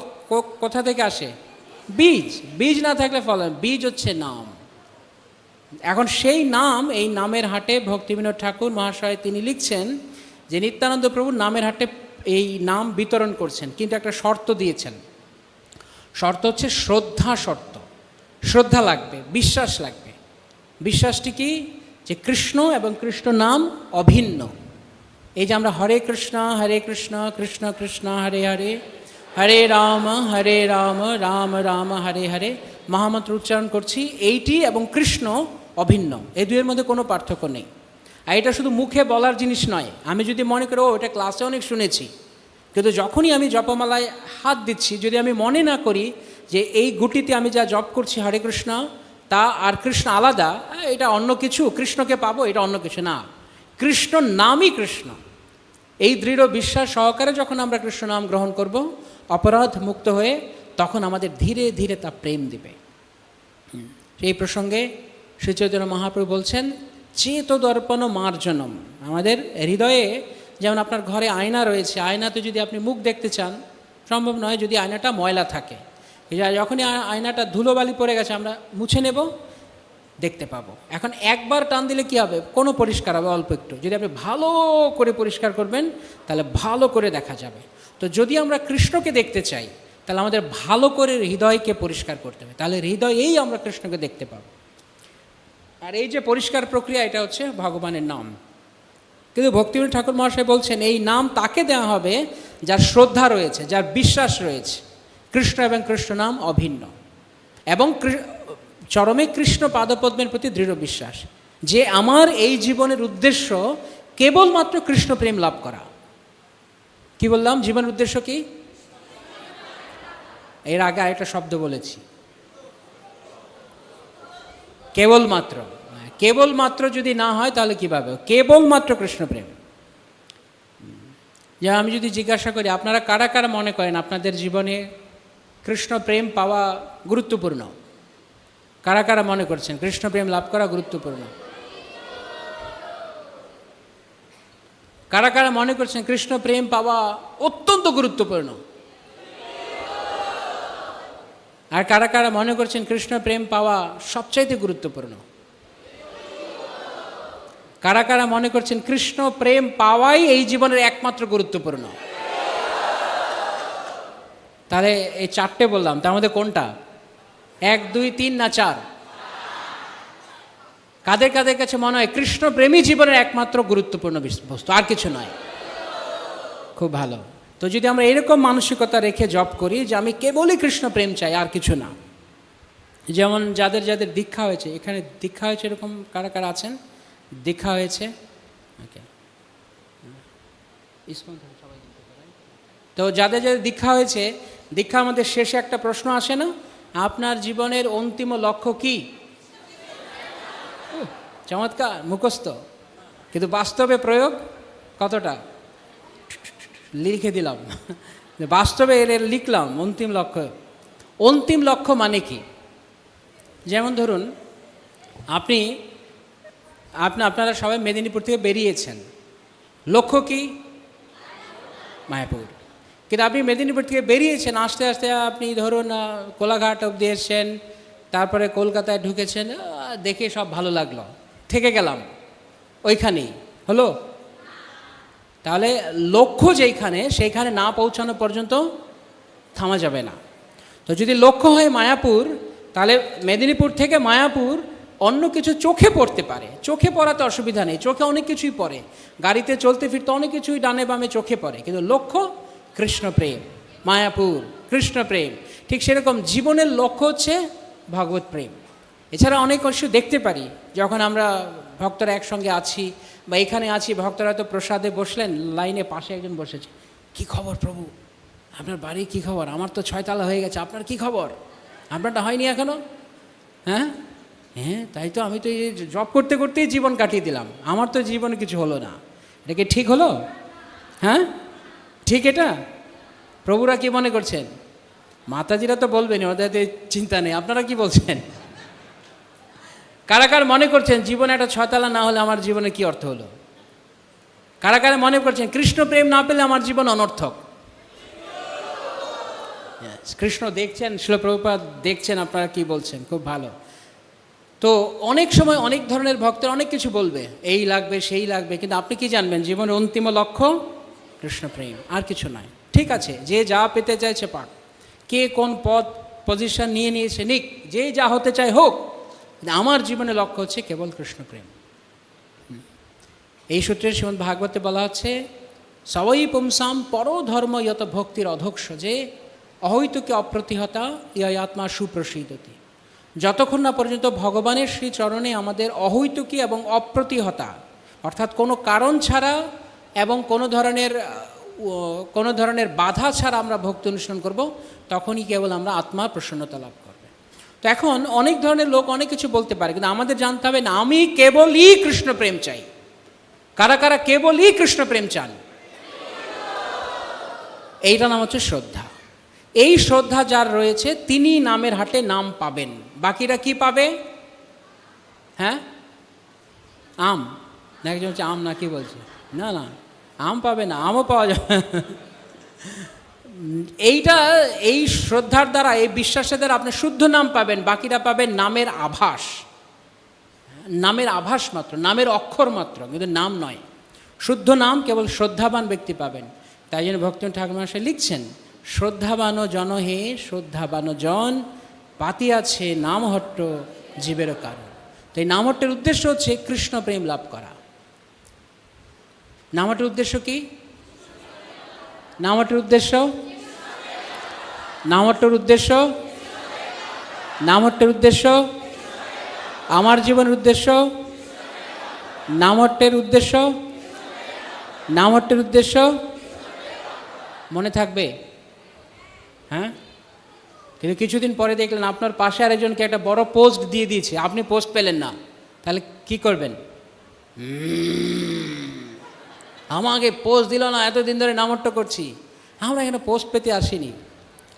কোথা থেকে আসে? বীজ। বীজ না থাকলে ফল। বীজ হচ্ছে নাম। এখন সেই নাম, এই নামের হাটে ভক্তিবিনোদ ঠাকুর মহাশয় তিনি লিখছেন যে নিত্যানন্দ প্রভু নামের হাটে এই নাম বিতরণ করছেন, কিন্তু একটা শর্ত দিয়েছেন। শর্ত হচ্ছে শ্রদ্ধা শর্ত। শ্রদ্ধা লাগবে, বিশ্বাস লাগবে। বিশ্বাসটি কি? যে কৃষ্ণ এবং কৃষ্ণ নাম অভিন্ন। এই যে আমরা হরে কৃষ্ণ কৃষ্ণ কৃষ্ণ হরে হরে, হরে রাম রাম রাম হরে হরে মহামন্ত্র উচ্চারণ করছি, এইটি এবং কৃষ্ণ অভিন্ন। এই দুইয়ের মধ্যে কোনো পার্থক্য নেই। আর এটা শুধু মুখে বলার জিনিস নয়। আমি যদি মনে করি ও এটা ক্লাসে অনেক শুনেছি, কিন্তু যখনই আমি জপমালায় হাত দিচ্ছি, যদি আমি মনে না করি যে এই গুটিতে আমি যা জপ করছি হরে কৃষ্ণ, তা আর কৃষ্ণ আলাদা, এটা অন্য কিছু, কৃষ্ণকে পাবো, এটা অন্য কিছু না, কৃষ্ণ নামই কৃষ্ণ, এই দৃঢ় বিশ্বাস সহকারে যখন আমরা কৃষ্ণ নাম গ্রহণ করব, অপরাধ মুক্ত হয়ে, তখন আমাদের ধীরে ধীরে তা প্রেম দিবে। এই প্রসঙ্গে শ্রী চৈতন্য মহাপ্রভু বলছেন চেত দর্পণ মার্জনম। আমাদের হৃদয়ে যেমন আপনার ঘরে আয়না রয়েছে, আয়নাতে যদি আপনি মুখ দেখতে চান সম্ভব নয় যদি আয়নাটা ময়লা থাকে। যখনই আয়নাটা ধুলোবালি পড়ে গেছে আমরা মুছে নেব, দেখতে পাবো। এখন একবার টান দিলে কি হবে? কোনো পরিষ্কার হবে অল্প একটু। যদি আপনি ভালো করে পরিষ্কার করবেন তাহলে ভালো করে দেখা যাবে। তো যদি আমরা কৃষ্ণকে দেখতে চাই তাহলে আমাদের ভালো করে হৃদয়কে পরিষ্কার করতে হবে, তাহলে হৃদয়েই আমরা কৃষ্ণকে দেখতে পাবো। আর এই যে পরিষ্কার প্রক্রিয়া, এটা হচ্ছে ভগবানের নাম। কিন্তু ভক্তিবিনোদ ঠাকুর মহাশয় বলছেন এই নাম তাকে দেওয়া হবে যার শ্রদ্ধা রয়েছে, যার বিশ্বাস রয়েছে, কৃষ্ণ এবং কৃষ্ণ নাম অভিন্ন, এবং চরমে কৃষ্ণ পাদপদ্মের প্রতি দৃঢ় বিশ্বাস যে আমার এই জীবনের উদ্দেশ্য কেবলমাত্র কৃষ্ণ প্রেম লাভ করা। কি বললাম? জীবনের উদ্দেশ্য কি? এর আগে আরেকটা শব্দ বলেছি, কেবলমাত্র। কেবলমাত্র যদি না হয় তাহলে কীভাবে? কেবলমাত্র কৃষ্ণ প্রেম। যে আমি যদি জিজ্ঞাসা করি আপনারা কারা কারা মনে করেন আপনাদের জীবনে কৃষ্ণ প্রেম পাওয়া গুরুত্বপূর্ণ? কারা কারা মনে করছেন কৃষ্ণ প্রেম লাভ করা গুরুত্বপূর্ণ? কারা কারা মনে করছেন কৃষ্ণ প্রেম পাওয়া অত্যন্ত গুরুত্বপূর্ণ? আর কারা কারা মনে করছেন কৃষ্ণ প্রেম পাওয়া সবচাইতে গুরুত্বপূর্ণ? কারা কারা মনে করছেন কৃষ্ণ প্রেম পাওয়াই এই জীবনের একমাত্র গুরুত্বপূর্ণ? তাহলে এই চারটে বললাম, তার মধ্যে কোনটা? 1, 2, 3 না 4? কাদের কাদের কাছে মনে হয় কৃষ্ণ প্রেমী জীবনের একমাত্র গুরুত্বপূর্ণ বস্তু, আর কিছু নয়? খুব ভালো। তো যদি আমরা এরকম মানসিকতা রেখে জপ করি যে আমি কেবলই কৃষ্ণ প্রেম চাই, আর কিছু না। যেমন যাদের যাদের দীক্ষা হয়েছে, এখানে দীক্ষা হয়েছে এরকম কারা কারা আছেন? দীক্ষা হয়েছে? ওকে, তো যাদের যাদের দীক্ষা হয়েছে, দীক্ষা আমাদের শেষে একটা প্রশ্ন আসে না, আপনার জীবনের অন্তিম লক্ষ্য কি? চমৎকার, মুখস্থ, কিন্তু বাস্তবে প্রয়োগ কতটা? লিখে দিলাম, বাস্তবে এর লিখলাম অন্তিম লক্ষ্য। অন্তিম লক্ষ্য মানে কি? যেমন ধরুন আপনারা সবাই মেদিনীপুর থেকে বেরিয়েছেন, লক্ষ্য কি? মায়াপুর। কিন্তু আপনি মেদিনীপুর থেকে বেরিয়েছেন, আস্তে আস্তে আপনি ধরুন কোলাঘাট অবধি এসছেন, তারপরে কলকাতায় ঢুকেছেন, দেখে সব ভালো লাগলো, থেকে গেলাম ওইখানেই, হলো? তাহলে লক্ষ্য যেইখানে, সেইখানে না পৌঁছানো পর্যন্ত থামা যাবে না। তো যদি লক্ষ্য হয় মায়াপুর, তাহলে মেদিনীপুর থেকে মায়াপুর অন্য কিছু চোখে পড়তে পারে, চোখে পড়াতে অসুবিধা নেই, চোখে অনেক কিছুই পড়ে, গাড়িতে চলতে ফিরতে অনেক কিছুই ডানে বামে চোখে পড়ে, কিন্তু লক্ষ্য কৃষ্ণ প্রেম, মায়াপুর, কৃষ্ণ প্রেম। ঠিক সেরকম জীবনের লক্ষ্য হচ্ছে ভগবত প্রেম। এছাড়া অনেক কিছু দেখতে পারি যখন আমরা ভক্তরা একসঙ্গে আছি বা এখানে আছি, ভক্তরা তো প্রসাদে বসলেন, লাইনে পাশে একজন বসেছে, কি খবর প্রভু, আপনার বাড়ি কি খবর? আমার তো 6 তালা হয়ে গেছে, আপনার কি খবর? আপনারটা হয়নি এখনো? হ্যাঁ হ্যাঁ, তাই তো, আমি তো এই জব করতে করতেই জীবন কাটিয়ে দিলাম, আমার তো জীবনে কিছু হলো না। এটা কি ঠিক হলো? হ্যাঁ ঠিক এটা? প্রভুরা কি মনে করছেন? মাতাজিরা তো বলবেন, ওদের চিন্তা নেই, আপনারা কি বলছেন? কারা কারা মনে করছেন জীবনে একটা 6 তালা না হলে আমার জীবনে কি অর্থ হলো? কারা কারা মনে করছেন কৃষ্ণ প্রেম না পেলে আমার জীবন অনর্থক? কৃষ্ণ দেখছেন, শিল প্রভুপাদ দেখছেন, আপনারা কি বলছেন? খুব ভালো। তো অনেক সময় অনেক ধরনের ভক্তরা অনেক কিছু বলবে, এই লাগবে সেই লাগবে, কিন্তু আপনি কি জানবেন জীবনের অন্তিম লক্ষ্য কৃষ্ণ প্রেম, আর কিছু নয়। ঠিক আছে, যে যা পেতে চাইছে পাক, কে কোন পজিশন নিয়ে নিয়েছে নিক, যে যা হতে চায় হোক, আমার জীবনের লক্ষ্য হচ্ছে কেবল কৃষ্ণ প্রেম। এই সূত্রে শ্রীমদ্ ভাগবতে বলা হচ্ছে, সবই পুংসাম পর ধর্ম যত ভক্তির অধক্ষ, যে অহৈতুকে অপ্রতিহতা ইয় আত্মা সুপ্রসিদ্ধতি। যতক্ষণ না পর্যন্ত ভগবানের শ্রীচরণে আমাদের অহৈতুকী এবং অপ্রতিহতা, অর্থাৎ কোনো কারণ ছাড়া এবং কোনো ধরনের বাধা ছাড়া আমরা ভক্তি অনুষ্ঠান করব, তখনই কেবল আমরা আত্মার প্রসন্নতা লাভ করব। তো এখন অনেক ধরনের লোক অনেক কিছু বলতে পারে, কিন্তু আমাদের জানতে হবে না, আমি কেবলই কৃষ্ণ প্রেম চাই। কারা কারা কেবলই কৃষ্ণ প্রেম চান? এইটা নাম হচ্ছে শ্রদ্ধা। এই শ্রদ্ধা যার রয়েছে তিনি নামের হাটে নাম পাবেন। বাকিরা কি পাবে? হ্যাঁ, আম না, একজন হচ্ছে আম না, কি বলছে? না না, আম পাবে না, আমও পাওয়া যাবে। এই শ্রদ্ধার দ্বারা, এই বিশ্বাসের দ্বারা আপনি শুদ্ধ নাম পাবেন, বাকিরা পাবেন নামের আভাস, নামের আভাস মাত্র, নামের অক্ষর মাত্র, কিন্তু নাম নয়। শুদ্ধ নাম কেবল শ্রদ্ধাবান ব্যক্তি পাবেন। তাই জন্য ভক্তি ঠাকুর মহাশয় লিখছেন, শ্রদ্ধাবান জন হে শ্রদ্ধাবান জন, পাতিয়াছে নামহট্ট জীবের কারণ। তো এই নামহট্টের উদ্দেশ্য হচ্ছে কৃষ্ণ প্রেম লাভ করা। নামহট্টের উদ্দেশ্য কি? নামহট্টের উদ্দেশ্য, নামহট্টের উদ্দেশ্য, নামহট্টের উদ্দেশ্য, আমার জীবনের উদ্দেশ্য, নামহট্টের উদ্দেশ্য, নামহট্টের উদ্দেশ্য মনে থাকবে? হ্যাঁ, কিন্তু কিছুদিন পরে দেখলেন আপনার পাশে আরেকজনকে একটা বড় পোস্ট দিয়ে দিয়েছে, আপনি পোস্ট পেলেন না, তাহলে কি করবেন? আমাকে পোস্ট দিল না, এতদিন ধরে নামহট্ট করছি। আমরা এখানে পোস্ট পেতে আসিনি,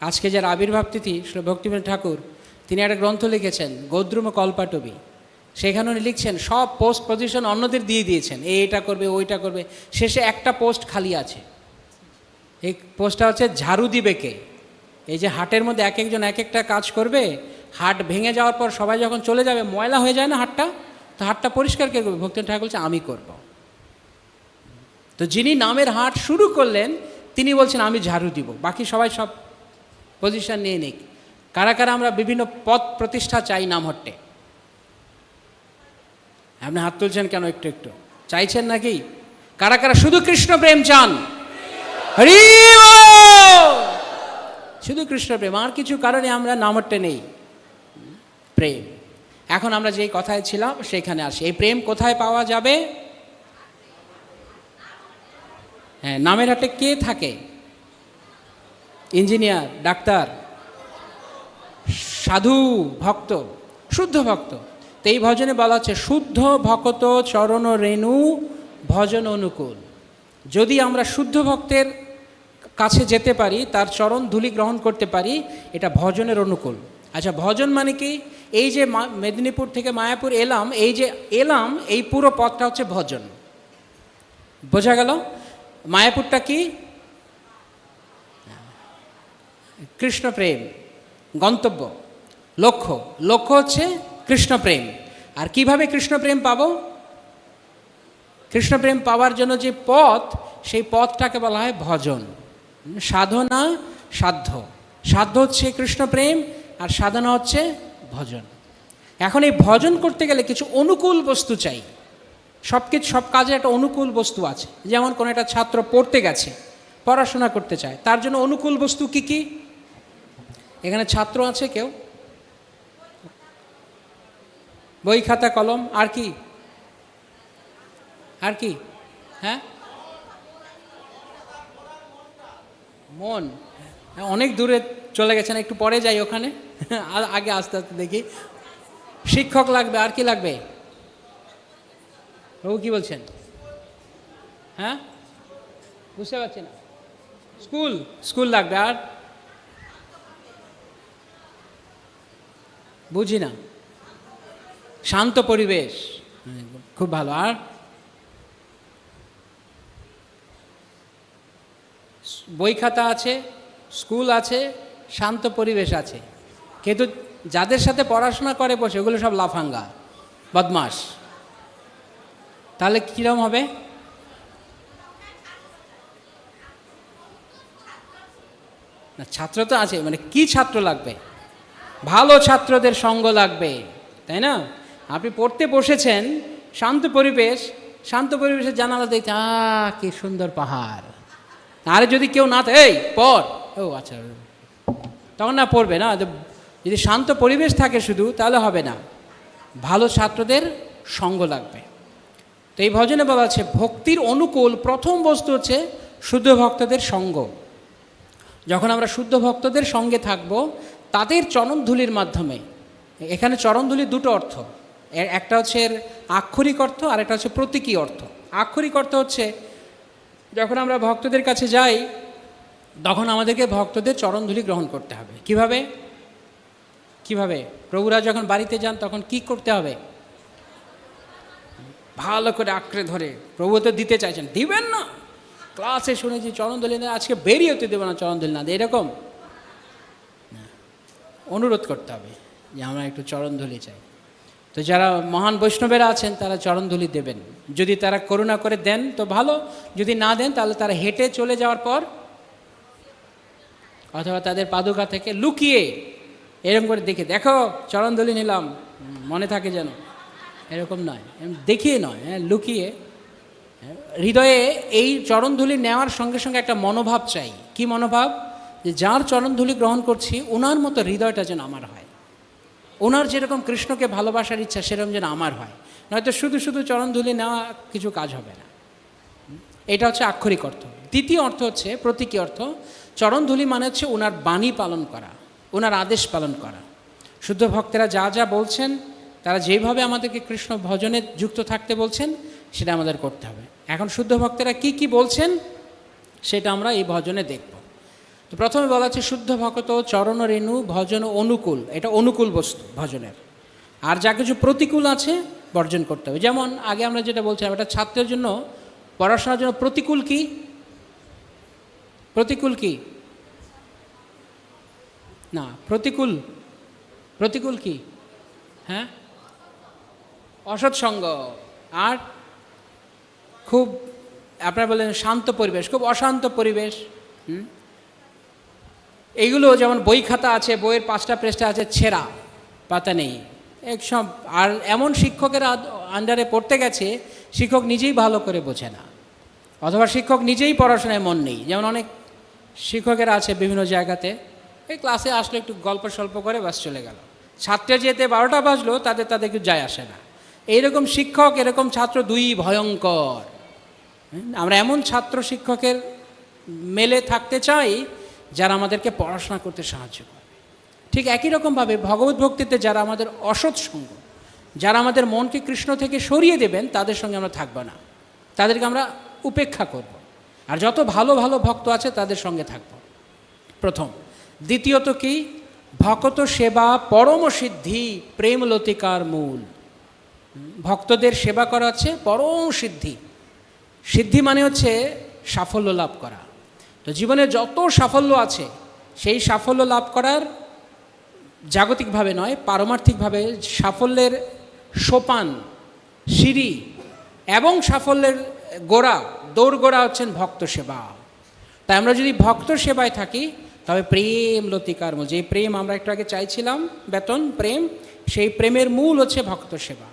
আজকে যার আবির্ভাব তিথি শ্রী ভক্তিবিনোদ ঠাকুর, তিনি একটা গ্রন্থ লিখেছেন গৌদ্রুম কল্পাটবী। সেখানে উনি লিখছেন সব পোস্ট পজিশন অন্যদের দিয়ে দিয়েছেন, এইটা করবে ওইটা করবে, শেষে একটা পোস্ট খালি আছে। এই পোস্টটা হচ্ছে ঝাড়ু দিবে কে। এই যে হাটের মধ্যে এক একজন এক একটা কাজ করবে, হাট ভেঙে যাওয়ার পর সবাই যখন চলে যাবে ময়লা হয়ে যায় না হাটটা, তো হাটটা পরিষ্কার কে করবে? ভক্তিবিনোদ ঠাকুর বলছে আমি করব। তো যিনি নামের হাট শুরু করলেন তিনি বলছেন আমি ঝাড়ু দিব, বাকি সবাই সব পজিশন নিয়ে নিক। কারা কারা আমরা বিভিন্ন পদ প্রতিষ্ঠা চাই নাম হট্টে? আপনি হাত তুলছেন কেন? একটু একটু চাইছেন নাকি? কারা কারা শুধু কৃষ্ণ প্রেম চান? হরি বল! শুধু কৃষ্ণ প্রেম, আর কিছু কারণে আমরা নাম হট্টে নেই। প্রেম। এখন আমরা যেই কথায় ছিলাম সেখানে আসি। এই প্রেম কোথায় পাওয়া যাবে? হ্যাঁ, নামের হাটে কে থাকে? ইঞ্জিনিয়ার, ডাক্তার, সাধু, ভক্ত, শুদ্ধ ভক্ত। তো এই ভজনে বলা হচ্ছে শুদ্ধ ভক্ত চরণ রেণু ভজন অনুকূল। যদি আমরা শুদ্ধ ভক্তের কাছে যেতে পারি, তার চরণ ধুলি গ্রহণ করতে পারি, এটা ভজনের অনুকূল। আচ্ছা, ভজন মানে কি? এই যে মেদিনীপুর থেকে মায়াপুর এলাম, এই যে এলাম, এই পুরো পথটা হচ্ছে ভজন। বোঝা গেল? মায়াপুরটা কি? কৃষ্ণ প্রেম গন্তব্য, লক্ষ্য। লক্ষ্য হচ্ছে কৃষ্ণ প্রেম। আর কিভাবে কৃষ্ণ প্রেম পাবো? কৃষ্ণ প্রেম পাওয়ার জন্য যে পথ, সেই পথটাকে বলা হয় ভজন। সাধনা, সাধ্য। সাধ্য হচ্ছে কৃষ্ণ প্রেম, আর সাধনা হচ্ছে ভজন। এখন এই ভজন করতে গেলে কিছু অনুকূল বস্তু চাই। সব কাজে একটা অনুকূল বস্তু আছে। যেমন কোনো একটা ছাত্র পড়তে গেছে, পড়াশোনা করতে চায়, তার জন্য অনুকূল বস্তু কি কি? এখানে ছাত্র আছে কেউ? বই, খাতা, কলম, আর কি? আর কি? হ্যাঁ, মন। অনেক দূরে চলে গেছেন, একটু পরে যাই ওখানে। আগে আস্তে আস্তে দেখি। শিক্ষক লাগবে, আর কি লাগবে? প্রভু কি বলছেন? হ্যাঁ, বুঝতে পারছি না। স্কুল লাগবে, আর বুঝি না। শান্ত পরিবেশ, খুব ভালো। আর বই খাতা আছে, স্কুল আছে, শান্ত পরিবেশ আছে। কিন্তু যাদের সাথে পড়াশোনা করে বসে, ওগুলো সব লাফাঙ্গা, বদমাস। তাহলে কীরকম হবে? না, ছাত্র তো আছে, মানে কি ছাত্র লাগবে? ভালো ছাত্রদের সঙ্গ লাগবে, তাই না? আপনি পড়তে বসেছেন, শান্ত পরিবেশ, শান্ত পরিবেশের জানালা দেখতে, কি সুন্দর পাহাড়। আরে যদি কেউ না থাকে, এই পড়, ও আচ্ছা, তখন না পড়বে না। যদি শান্ত পরিবেশ থাকে শুধু, তাহলে হবে না। ভালো ছাত্রদের সঙ্গ লাগবে। তো এই ভজনে বলা আছে ভক্তির অনুকূল প্রথম বস্তু হচ্ছে শুদ্ধ ভক্তদের সঙ্গ। যখন আমরা শুদ্ধ ভক্তদের সঙ্গে থাকব, তাদের চরণধুলির মাধ্যমে। এখানে চরণধুলির দুটো অর্থ, একটা হচ্ছে এর আক্ষরিক অর্থ, আর একটা হচ্ছে প্রতীকী অর্থ। আক্ষরিক অর্থ হচ্ছে যখন আমরা ভক্তদের কাছে যাই, তখন আমাদেরকে ভক্তদের চরণধুলি গ্রহণ করতে হবে। কিভাবে? প্রভুরা যখন বাড়িতে যান তখন কি করতে হবে? ভালো করে আঁকড়ে ধরে, প্রভু তো দিতে চাইছেন, দিবেন না। ক্লাসে শুনেছি চরণধুলি না, আজকে বেরিয়ে হতে দেবো না চরণধুলি না, এরকম অনুরোধ করতে হবে যে আমরা একটু চরণধুলি চাই। তো যারা মহান বৈষ্ণবেরা আছেন তারা চরণধুলি দেবেন। যদি তারা করুণা করে দেন তো ভালো, যদি না দেন তাহলে তারা হেঁটে চলে যাওয়ার পর অথবা তাদের পাদুকা থেকে লুকিয়ে এরকম করে দেখে, দেখো চরণধুলি নিলাম, মনে থাকে যেন, এরকম নয়, দেখিয়ে নয়, লুকিয়ে। হৃদয়ে এই চরণধুলি নেওয়ার সঙ্গে সঙ্গে একটা মনোভাব চাই। কি মনোভাব? যে যার চরণধুলি গ্রহণ করছি ওনার মতো হৃদয়টা যেন আমার হয়, ওনার যেরকম কৃষ্ণকে ভালোবাসার ইচ্ছা সেরকম যেন আমার হয়। নয়তো শুধু শুধু চরণধুলি নেওয়া কিছু কাজ হবে না। এটা হচ্ছে আক্ষরিক অর্থ। দ্বিতীয় অর্থ হচ্ছে প্রতীকী অর্থ। চরণধুলি মানে হচ্ছে ওনার বাণী পালন করা, ওনার আদেশ পালন করা। শুদ্ধ ভক্তেরা যা যা বলছেন, তারা যেভাবে আমাদেরকে কৃষ্ণ ভজনে যুক্ত থাকতে বলছেন, সেটা আমাদের করতে হবে। এখন শুদ্ধ ভক্তেরা কি কি বলছেন সেটা আমরা এই ভজনে দেখব। তো প্রথমে বলা আছে শুদ্ধ ভকত চরণ রেণু ভজন অনুকূল, এটা অনুকূল বস্তু ভজনের। আর যা কিছু প্রতিকূল আছে বর্জন করতে হবে। যেমন আগে আমরা যেটা বলছিলাম, একটা ছাত্রের জন্য পড়াশোনার জন্য প্রতিকূল কি? প্রতিকূল কি না, প্রতিকূল প্রতিকূল কি? হ্যাঁ, অসৎসঙ্গ। আর খুব আপনারা বলেন শান্ত পরিবেশ, খুব অশান্ত পরিবেশ। এইগুলো যেমন বই খাতা আছে, বইয়ের 5টা পৃষ্ঠা আছে, ছেঁড়া পাতা নেই একসব। আর এমন শিক্ষকের আন্ডারে পড়তে গেছে, শিক্ষক নিজেই ভালো করে বোঝে না, অথবা শিক্ষক নিজেই পড়াশোনায় মন নেই। যেমন অনেক শিক্ষকেরা আছে বিভিন্ন জায়গাতে, এই ক্লাসে আসলে একটু গল্প স্বল্প করে বাস চলে গেল, ছাত্রের যেতে 12টা বাজলো তাদের কিছু যায় আসে না। এইরকম শিক্ষক, এরকম ছাত্র দুই ভয়ঙ্কর। আমরা এমন ছাত্র শিক্ষকের মেলে থাকতে চাই যারা আমাদেরকে পড়াশোনা করতে সাহায্য করে। ঠিক একই রকমভাবে ভগবত ভক্তিতে যারা আমাদের অসৎ সঙ্গ, যারা আমাদের মনকে কৃষ্ণ থেকে সরিয়ে দেবেন, তাদের সঙ্গে আমরা থাকবো না, তাদেরকে আমরা উপেক্ষা করব। আর যত ভালো ভালো ভক্ত আছে তাদের সঙ্গে থাকব, প্রথম। দ্বিতীয়ত কি? ভকত সেবা পরম সিদ্ধি প্রেম লতিকার মূল। ভক্তদের সেবা করা হচ্ছে পরম সিদ্ধি। সিদ্ধি মানে হচ্ছে সাফল্য লাভ করা। তো জীবনে যত সাফল্য আছে, সেই সাফল্য লাভ করার জাগতিকভাবে নয়, পারমার্থিকভাবে সাফল্যের সোপান, সিঁড়ি এবং সাফল্যের গোড়া, দৌড়গোড়া হচ্ছেন ভক্ত সেবা। তাই আমরা যদি ভক্ত সেবায় থাকি, তবে প্রেম লতিকার মূল, যে প্রেম আমরা একটু আগে চাইছিলাম, বেতন প্রেম, সেই প্রেমের মূল হচ্ছে ভক্ত সেবা।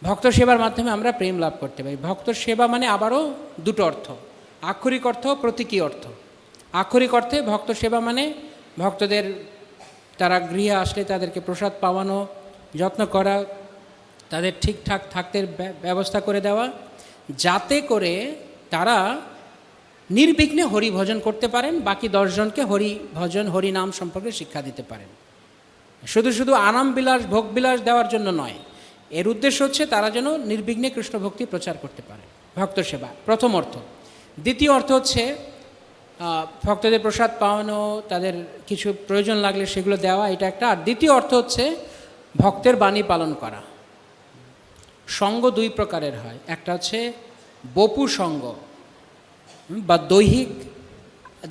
ভক্ত সেবার মাধ্যমে আমরা প্রেম লাভ করতে পারি। ভক্ত সেবা মানে আবারও দুটো অর্থ, আক্ষরিক অর্থ, প্রতীকী অর্থ। আক্ষরিক অর্থে ভক্ত সেবা মানে ভক্তদের, তারা গৃহে আসলে তাদেরকে প্রসাদ পাওয়ানো, যত্ন করা, তাদের ঠিকঠাক থাকতে ব্যবস্থা করে দেওয়া, যাতে করে তারা নির্বিঘ্নে হরি ভজন করতে পারেন, বাকি 10 জনকে হরি ভজন, হরি নাম সম্পর্কে শিক্ষা দিতে পারেন। শুধু শুধু আরাম বিলাস, ভোগ বিলাস দেওয়ার জন্য নয়, এর উদ্দেশ্য হচ্ছে তারা যেন নির্বিঘ্নে কৃষ্ণ ভক্তি প্রচার করতে পারে। ভক্ত সেবা প্রথম অর্থ। দ্বিতীয় অর্থ হচ্ছে ভক্তদের প্রসাদ পাওয়ানো, তাদের কিছু প্রয়োজন লাগলে সেগুলো দেওয়া, এটা একটা। আর দ্বিতীয় অর্থ হচ্ছে ভক্তের বাণী পালন করা। সঙ্গ 2 প্রকারের হয়, একটা হচ্ছে বপু সঙ্গ বা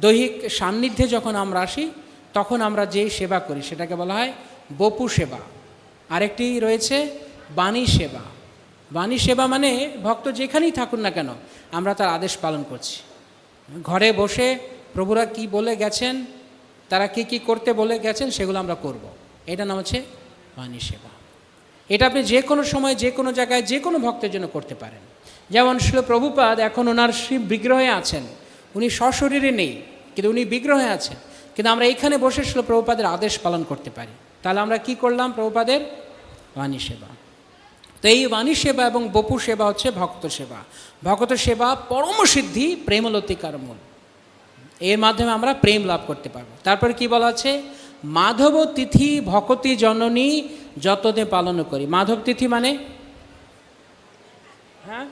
দৈহিক সান্নিধ্যে যখন আমরা আসি তখন আমরা যেই সেবা করি সেটাকে বলা হয় বপু সেবা। আরেকটি রয়েছে বাণী সেবা। বাণী সেবা মানে ভক্ত যেখানেই থাকুন না কেন, আমরা তার আদেশ পালন করছি। ঘরে বসে প্রভুরা কি বলে গেছেন, তারা কি কি করতে বলে গেছেন, সেগুলো আমরা করব। এটা নাম হচ্ছে বাণী সেবা। এটা আপনি যে কোনো সময়, যে কোনো জায়গায়, যে কোনো ভক্তের জন্য করতে পারেন। যেমন শ্রীল প্রভুপাদ এখন ওনার শিব বিগ্রহে আছেন, উনি সশরীরে নেই, কিন্তু উনি বিগ্রহে আছেন, কিন্তু আমরা এইখানে বসে শ্রীল প্রভুপাদের আদেশ পালন করতে পারি। তাহলে আমরা কি করলাম? প্রভুপাদের বাণী সেবা। তো এই বাণী সেবা এবং বপু সেবা হচ্ছে ভক্ত সেবা। ভক্ত সেবা পরম সিদ্ধি প্রেমলতিকার মূল। এর মাধ্যমে আমরা প্রেম লাভ করতে পারবো। তারপরে কি বলা আছে? মাধব তিথি ভকতি জননী যতদে পালন করি। মাধব তিথি মানে হ্যাঁ,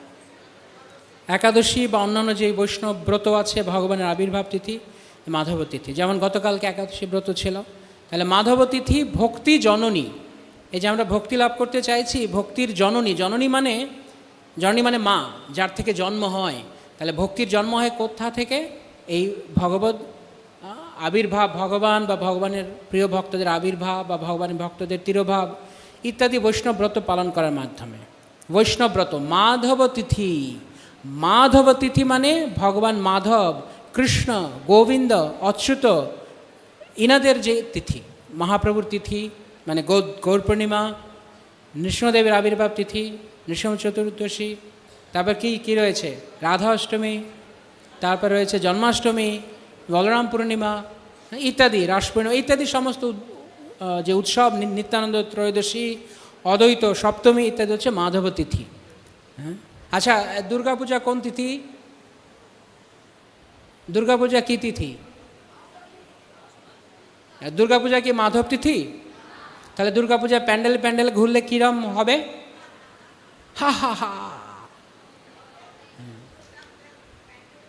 একাদশী বা অন্যান্য যে বৈষ্ণব ব্রত আছে, ভগবানের আবির্ভাব তিথি মাধব তিথি। যেমন গতকালকে একাদশী ব্রত ছিল, তাহলে মাধব তিথি ভক্তি জননী। এই যে আমরা ভক্তি লাভ করতে চাইছি, ভক্তির জননী। জননী মানে মা, যার থেকে জন্ম হয়। তাহলে ভক্তির জন্ম হয় কোথা থেকে? এই ভগবত আবির্ভাব, ভগবান বা ভগবানের প্রিয় ভক্তদের আবির্ভাব বা ভগবানের ভক্তদের তিরোভাব ইত্যাদি বৈষ্ণব ব্রত পালন করার মাধ্যমে। বৈষ্ণব ব্রত মাধব তিথি। মাধব তিথি মানে ভগবান মাধব, কৃষ্ণ, গোবিন্দ, অচ্যুত, ইনাদের যে তিথি, মহাপ্রভুর তিথি মানে গৌর পূর্ণিমা, নৃসিংহদেবের আবির্ভাব তিথি, নৃসিংহ চতুর্দশী, তারপর কি রয়েছে? রাধা অষ্টমী, তারপর রয়েছে জন্মাষ্টমী, বলরাম পূর্ণিমা ইত্যাদি, রাস পূর্ণিমা ইত্যাদি সমস্ত যে উৎসব, নিত্যানন্দ ত্রয়োদশী, অদ্বৈত সপ্তমী ইত্যাদি হচ্ছে মাধব তিথি। হ্যাঁ, আচ্ছা, দুর্গাপূজা কোন তিথি? দুর্গাপূজা কি তিথি? দুর্গাপূজা কি মাধব তিথি? তাহলে দুর্গাপূজা প্যান্ডেল ঘুরলে কিরম হবে? হা হা হা।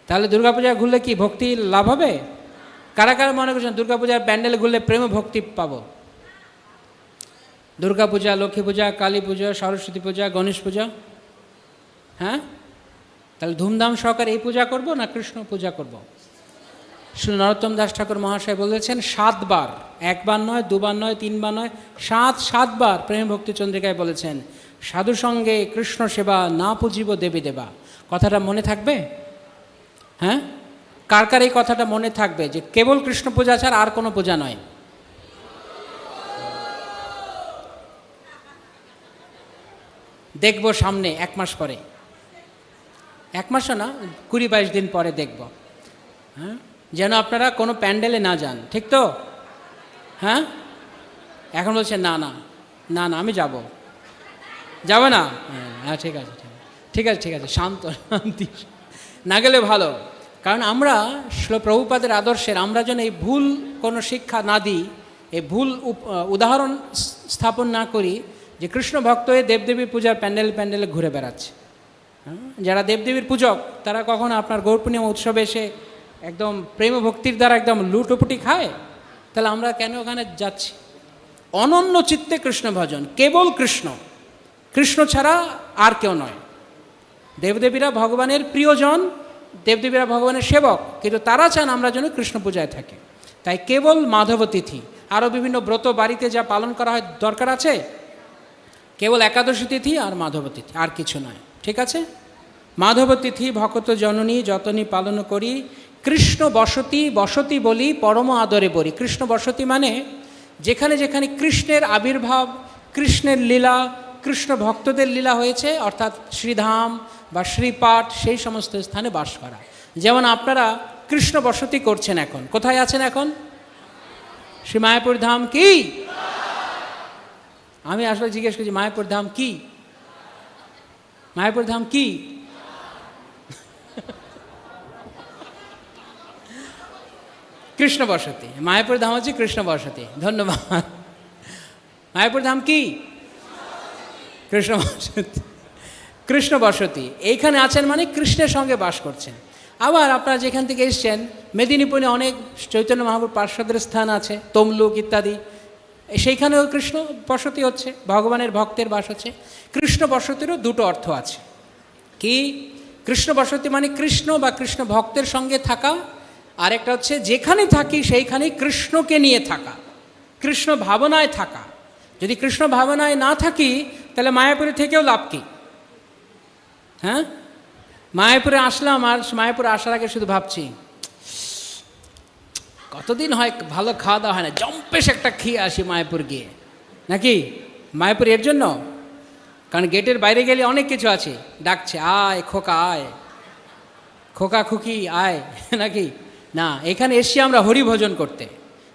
তাহলে দুর্গাপূজা ঘুরলে কি ভক্তি লাভ হবে? কারা কারা মনে করছেন দুর্গাপূজার প্যান্ডেলে ঘুরলে প্রেম ভক্তি পাবো? দুর্গাপূজা, লক্ষ্মী পূজা, কালী পূজা, সরস্বতী পূজা, গণেশ পূজা, হ্যাঁ? তাহলে ধুমধাম সহকারে এই পূজা করব না কৃষ্ণ পূজা করব? শ্রী নরোত্তম দাস ঠাকুর মহাশয় বলেছেন 7 বার, 1 বার নয়, 2 বার নয়, 3 বার নয়, 7 বার প্রেম ভক্তি চন্দ্রিকায় বলেছেন সাধু সঙ্গে কৃষ্ণ সেবা না পুজিব দেবী দেবা। কথাটা মনে থাকবে? হ্যাঁ, কার কার এই কথাটা মনে থাকবে যে কেবল কৃষ্ণ পূজা ছাড়া আর কোনো পূজা নয়? দেখব সামনে 1 মাস পরে, 1 মাসও না, 20-22 দিন পরে দেখব। হ্যাঁ, যেন আপনারা কোনো প্যান্ডেলে না যান, ঠিক তো? হ্যাঁ, এখন বলছেন না না না না আমি যাব না। হ্যাঁ ঠিক আছে ঠিক আছে ঠিক আছে, শান্তি, না গেলে ভালো। কারণ আমরা শ্রীল প্রভুপাদের আদর্শের আমরা যেন এই ভুল কোনো শিক্ষা না দিই, এই ভুল উদাহরণ স্থাপন না করি যে কৃষ্ণ ভক্ত হয়ে দেবদেবীর পূজার প্যান্ডেলে ঘুরে বেড়াচ্ছে। যারা দেবদেবীর পূজক তারা কখনো আপনার গৌর পূর্ণিমা উৎসবে এসে একদম প্রেম ভক্তির দ্বারা একদম লুটোপুটি খায়? তাহলে আমরা কেন ওখানে যাচ্ছি? অনন্য চিত্তে কৃষ্ণ ভজন, কেবল কৃষ্ণ, কৃষ্ণ ছাড়া আর কেউ নয়। দেবদেবীরা ভগবানের প্রিয়জন, দেবদেবীরা ভগবানের সেবক, কিন্তু তারা চান আমরা যেন কৃষ্ণ পূজায় থাকি। তাই কেবল মাধব তিথি, আরও বিভিন্ন ব্রত বাড়িতে যা পালন করা হয় দরকার আছে, কেবল একাদশী তিথি আর মাধব তিথি, আর কিছু নয়, ঠিক আছে? মাধব তিথি ভকত জননী যতনী পালন করি, কৃষ্ণ বসতি বলি পরম আদরে বলি। কৃষ্ণ বসতি মানে যেখানে যেখানে কৃষ্ণের আবির্ভাব, কৃষ্ণের লীলা, কৃষ্ণ ভক্তদের লীলা হয়েছে, অর্থাৎ শ্রীধাম বা শ্রীপাঠ, সেই সমস্ত স্থানে বাস করা। যেমন আপনারা কৃষ্ণ বসতি করছেন, এখন কোথায় আছেন? এখন শ্রী মায়াপুর ধাম কি? আমি আসলে জিজ্ঞেস করছি মায়াপুর ধাম কি? মায়াপুর ধাম কি? কৃষ্ণ বসতি। মায়াপুর ধাম হচ্ছে কৃষ্ণ বসতি। ধন্যবাদ। মায়াপুর ধাম কি? কৃষ্ণ বসতি। কৃষ্ণ বসতি এইখানে আছেন মানে কৃষ্ণের সঙ্গে বাস করছেন। আবার আপনারা যেখান থেকে এসছেন, মেদিনীপুরে অনেক চৈতন্য মহাপ্রভুর পার্শ্বদের স্থান আছে, তমলুক ইত্যাদি, সেইখানেও কৃষ্ণ বসতি হচ্ছে, ভগবানের ভক্তের বাস হচ্ছে। কৃষ্ণ বসতিরও দুটো অর্থ আছে। কি? কৃষ্ণ বসতি মানে কৃষ্ণ বা কৃষ্ণ ভক্তের সঙ্গে থাকা, আরেকটা হচ্ছে যেখানে থাকি সেইখানেই কৃষ্ণকে নিয়ে থাকা, কৃষ্ণ ভাবনায় থাকা। যদি কৃষ্ণ ভাবনায় না থাকি তাহলে মায়াপুরে থেকেও লাভ কি? হ্যাঁ, মায়াপুরে আসলাম আর মায়াপুরে আসার আগে শুধু ভাবছি কতদিন হয় ভালো খাওয়া দাওয়া হয় না, জম্পেশ একটা খেয়ে আসি মায়াপুর গিয়ে, নাকি? মায়াপুর এর জন্য, কারণ গেটের বাইরে গেলে অনেক কিছু আছে, ডাকছে আয় খোকা আয়, খোকা খুকি আয়, নাকি? না, এখানে এসছি আমরা হরি ভজন করতে।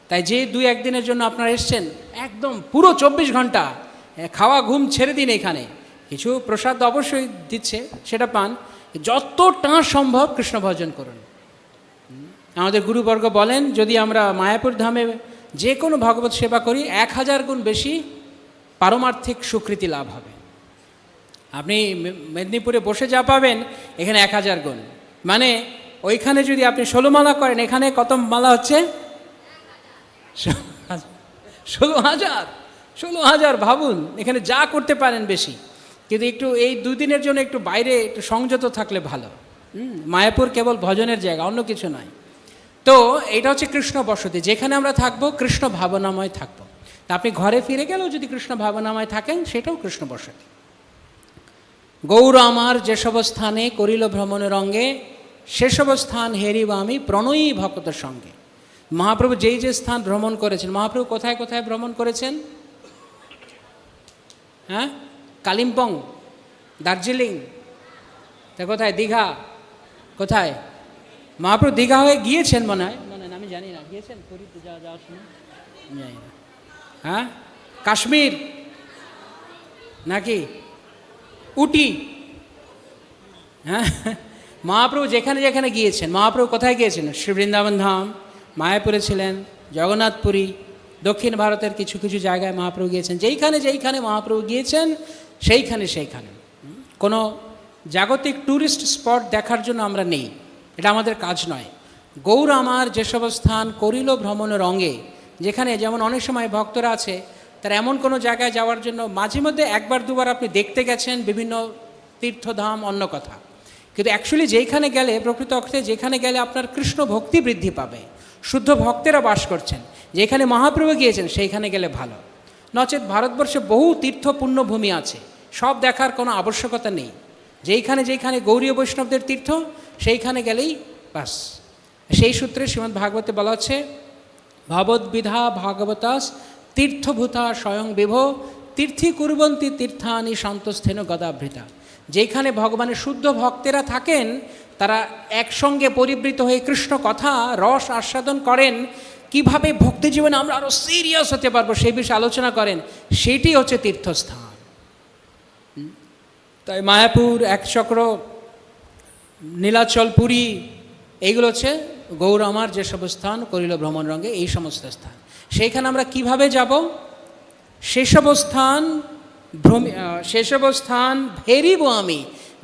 তাই যে 2-1 দিনের জন্য আপনারা এসছেন, একদম পুরো 24 ঘন্টা খাওয়া ঘুম ছেড়ে দিন। এখানে কিছু প্রসাদ অবশ্যই দিচ্ছে, সেটা পান, যতটা সম্ভব কৃষ্ণ ভজন করুন। আমাদের গুরুবর্গ বলেন যদি আমরা মায়াপুর ধামে যে কোনো ভগবত সেবা করি 1000 গুণ বেশি পারমার্থিক স্বীকৃতি লাভ হবে। আপনি মেদিনীপুরে বসে যা পাবেন এখানে 1000 গুণ। মানে ওইখানে যদি আপনি 16 মালা করেন, এখানে কত মালা হচ্ছে? 16,000। ভাবুন, এখানে যা করতে পারেন বেশি। কিন্তু একটু এই 2 দিনের জন্য একটু বাইরে একটু সংযত থাকলে ভালো। মায়াপুর কেবল ভজনের জায়গা, অন্য কিছু নয়। তো এটা হচ্ছে কৃষ্ণ বসতি, যেখানে আমরা থাকবো কৃষ্ণ ভাবনাময় থাকবো। তা আপনি ঘরে ফিরে গেলেও যদি কৃষ্ণ ভাবনাময় থাকেন, সেটাও কৃষ্ণ বসতি। গৌর আমার যেসব স্থানে করিল ভ্রমণের অঙ্গে, সেসব স্থান হেরিব আমি প্রণয়ী ভক্তের সঙ্গে। মহাপ্রভু যেই যে স্থান ভ্রমণ করেছেন, মহাপ্রভু কোথায় কোথায় ভ্রমণ করেছেন? হ্যাঁ, কালিম্পং, দার্জিলিং, তা কোথায়? দীঘা, কোথায়? মহাপ্রভু দীঘা হয়ে গিয়েছেন মনে হয়, আমি জানি না, গিয়েছেন পুরীতে যাওয়ার সময়? জানি না। হ্যাঁ, কাশ্মীর নাকি উটি? হ্যাঁ, মহাপ্রভু যেখানে যেখানে গিয়েছেন, মহাপ্রভু কোথায় গিয়েছেন? শ্রী বৃন্দাবন ধাম, মায়াপুরে ছিলেন, জগন্নাথপুরী, দক্ষিণ ভারতের কিছু কিছু জায়গায় মহাপ্রভু গিয়েছেন। যেইখানে যেইখানে মহাপ্রভু গিয়েছেন সেইখানে কোনো জাগতিক ট্যুরিস্ট স্পট দেখার জন্য আমরা নেই, এটা আমাদের কাজ নয়। গৌর আমার যেসব স্থান করিল ভ্রমণ রঙে, যেখানে যেমন অনেক সময় ভক্তরা আছে তারা এমন কোনো জায়গায় যাওয়ার জন্য মাঝে মধ্যে একবার দুবার আপনি দেখতে গেছেন বিভিন্ন তীর্থধাম, অন্য কথা, কিন্তু অ্যাকচুয়ালি যেইখানে গেলে প্রকৃত অর্থে যেখানে গেলে আপনার কৃষ্ণ ভক্তি বৃদ্ধি পাবে, শুদ্ধ ভক্তেরা বাস করছেন, যেখানে মহাপ্রভু গিয়েছেন সেইখানে গেলে ভালো। নচেত ভারতবর্ষে বহু তীর্থ পুণ্যভূমি আছে, সব দেখার কোনো আবশ্যকতা নেই। যেইখানে যেইখানে গৌরীয় বৈষ্ণবদের তীর্থ সেইখানে গেলেই বাস। সেই সূত্রে শ্রীমদ্ ভাগবতে বলা হচ্ছে, ভবদ্বিধা ভাগবতাস তীর্থভূতা স্বয়ং বিভ তীর্থি কুর্বন্তী তীর্থানি সন্তস্থেন গদাভৃতা। যেখানে ভগবানের শুদ্ধ ভক্তেরা থাকেন তারা একসঙ্গে পরিবৃত হয়ে কৃষ্ণ কথা রস আস্বাদন করেন, কিভাবে ভক্তি জীবনে আমরা আরও সিরিয়াস হতে পারবো সেই বিষয়ে আলোচনা করেন, সেটি হচ্ছে তীর্থস্থান। তাই মায়াপুর, একচক্র, নীলাচল, পুরী, এইগুলো হচ্ছে গৌর আমার যেসব স্থান করিল ভ্রমণ রঙে, এই সমস্ত স্থান। সেইখানে আমরা কিভাবে যাব? সেসব স্থান ফেরিব আমি,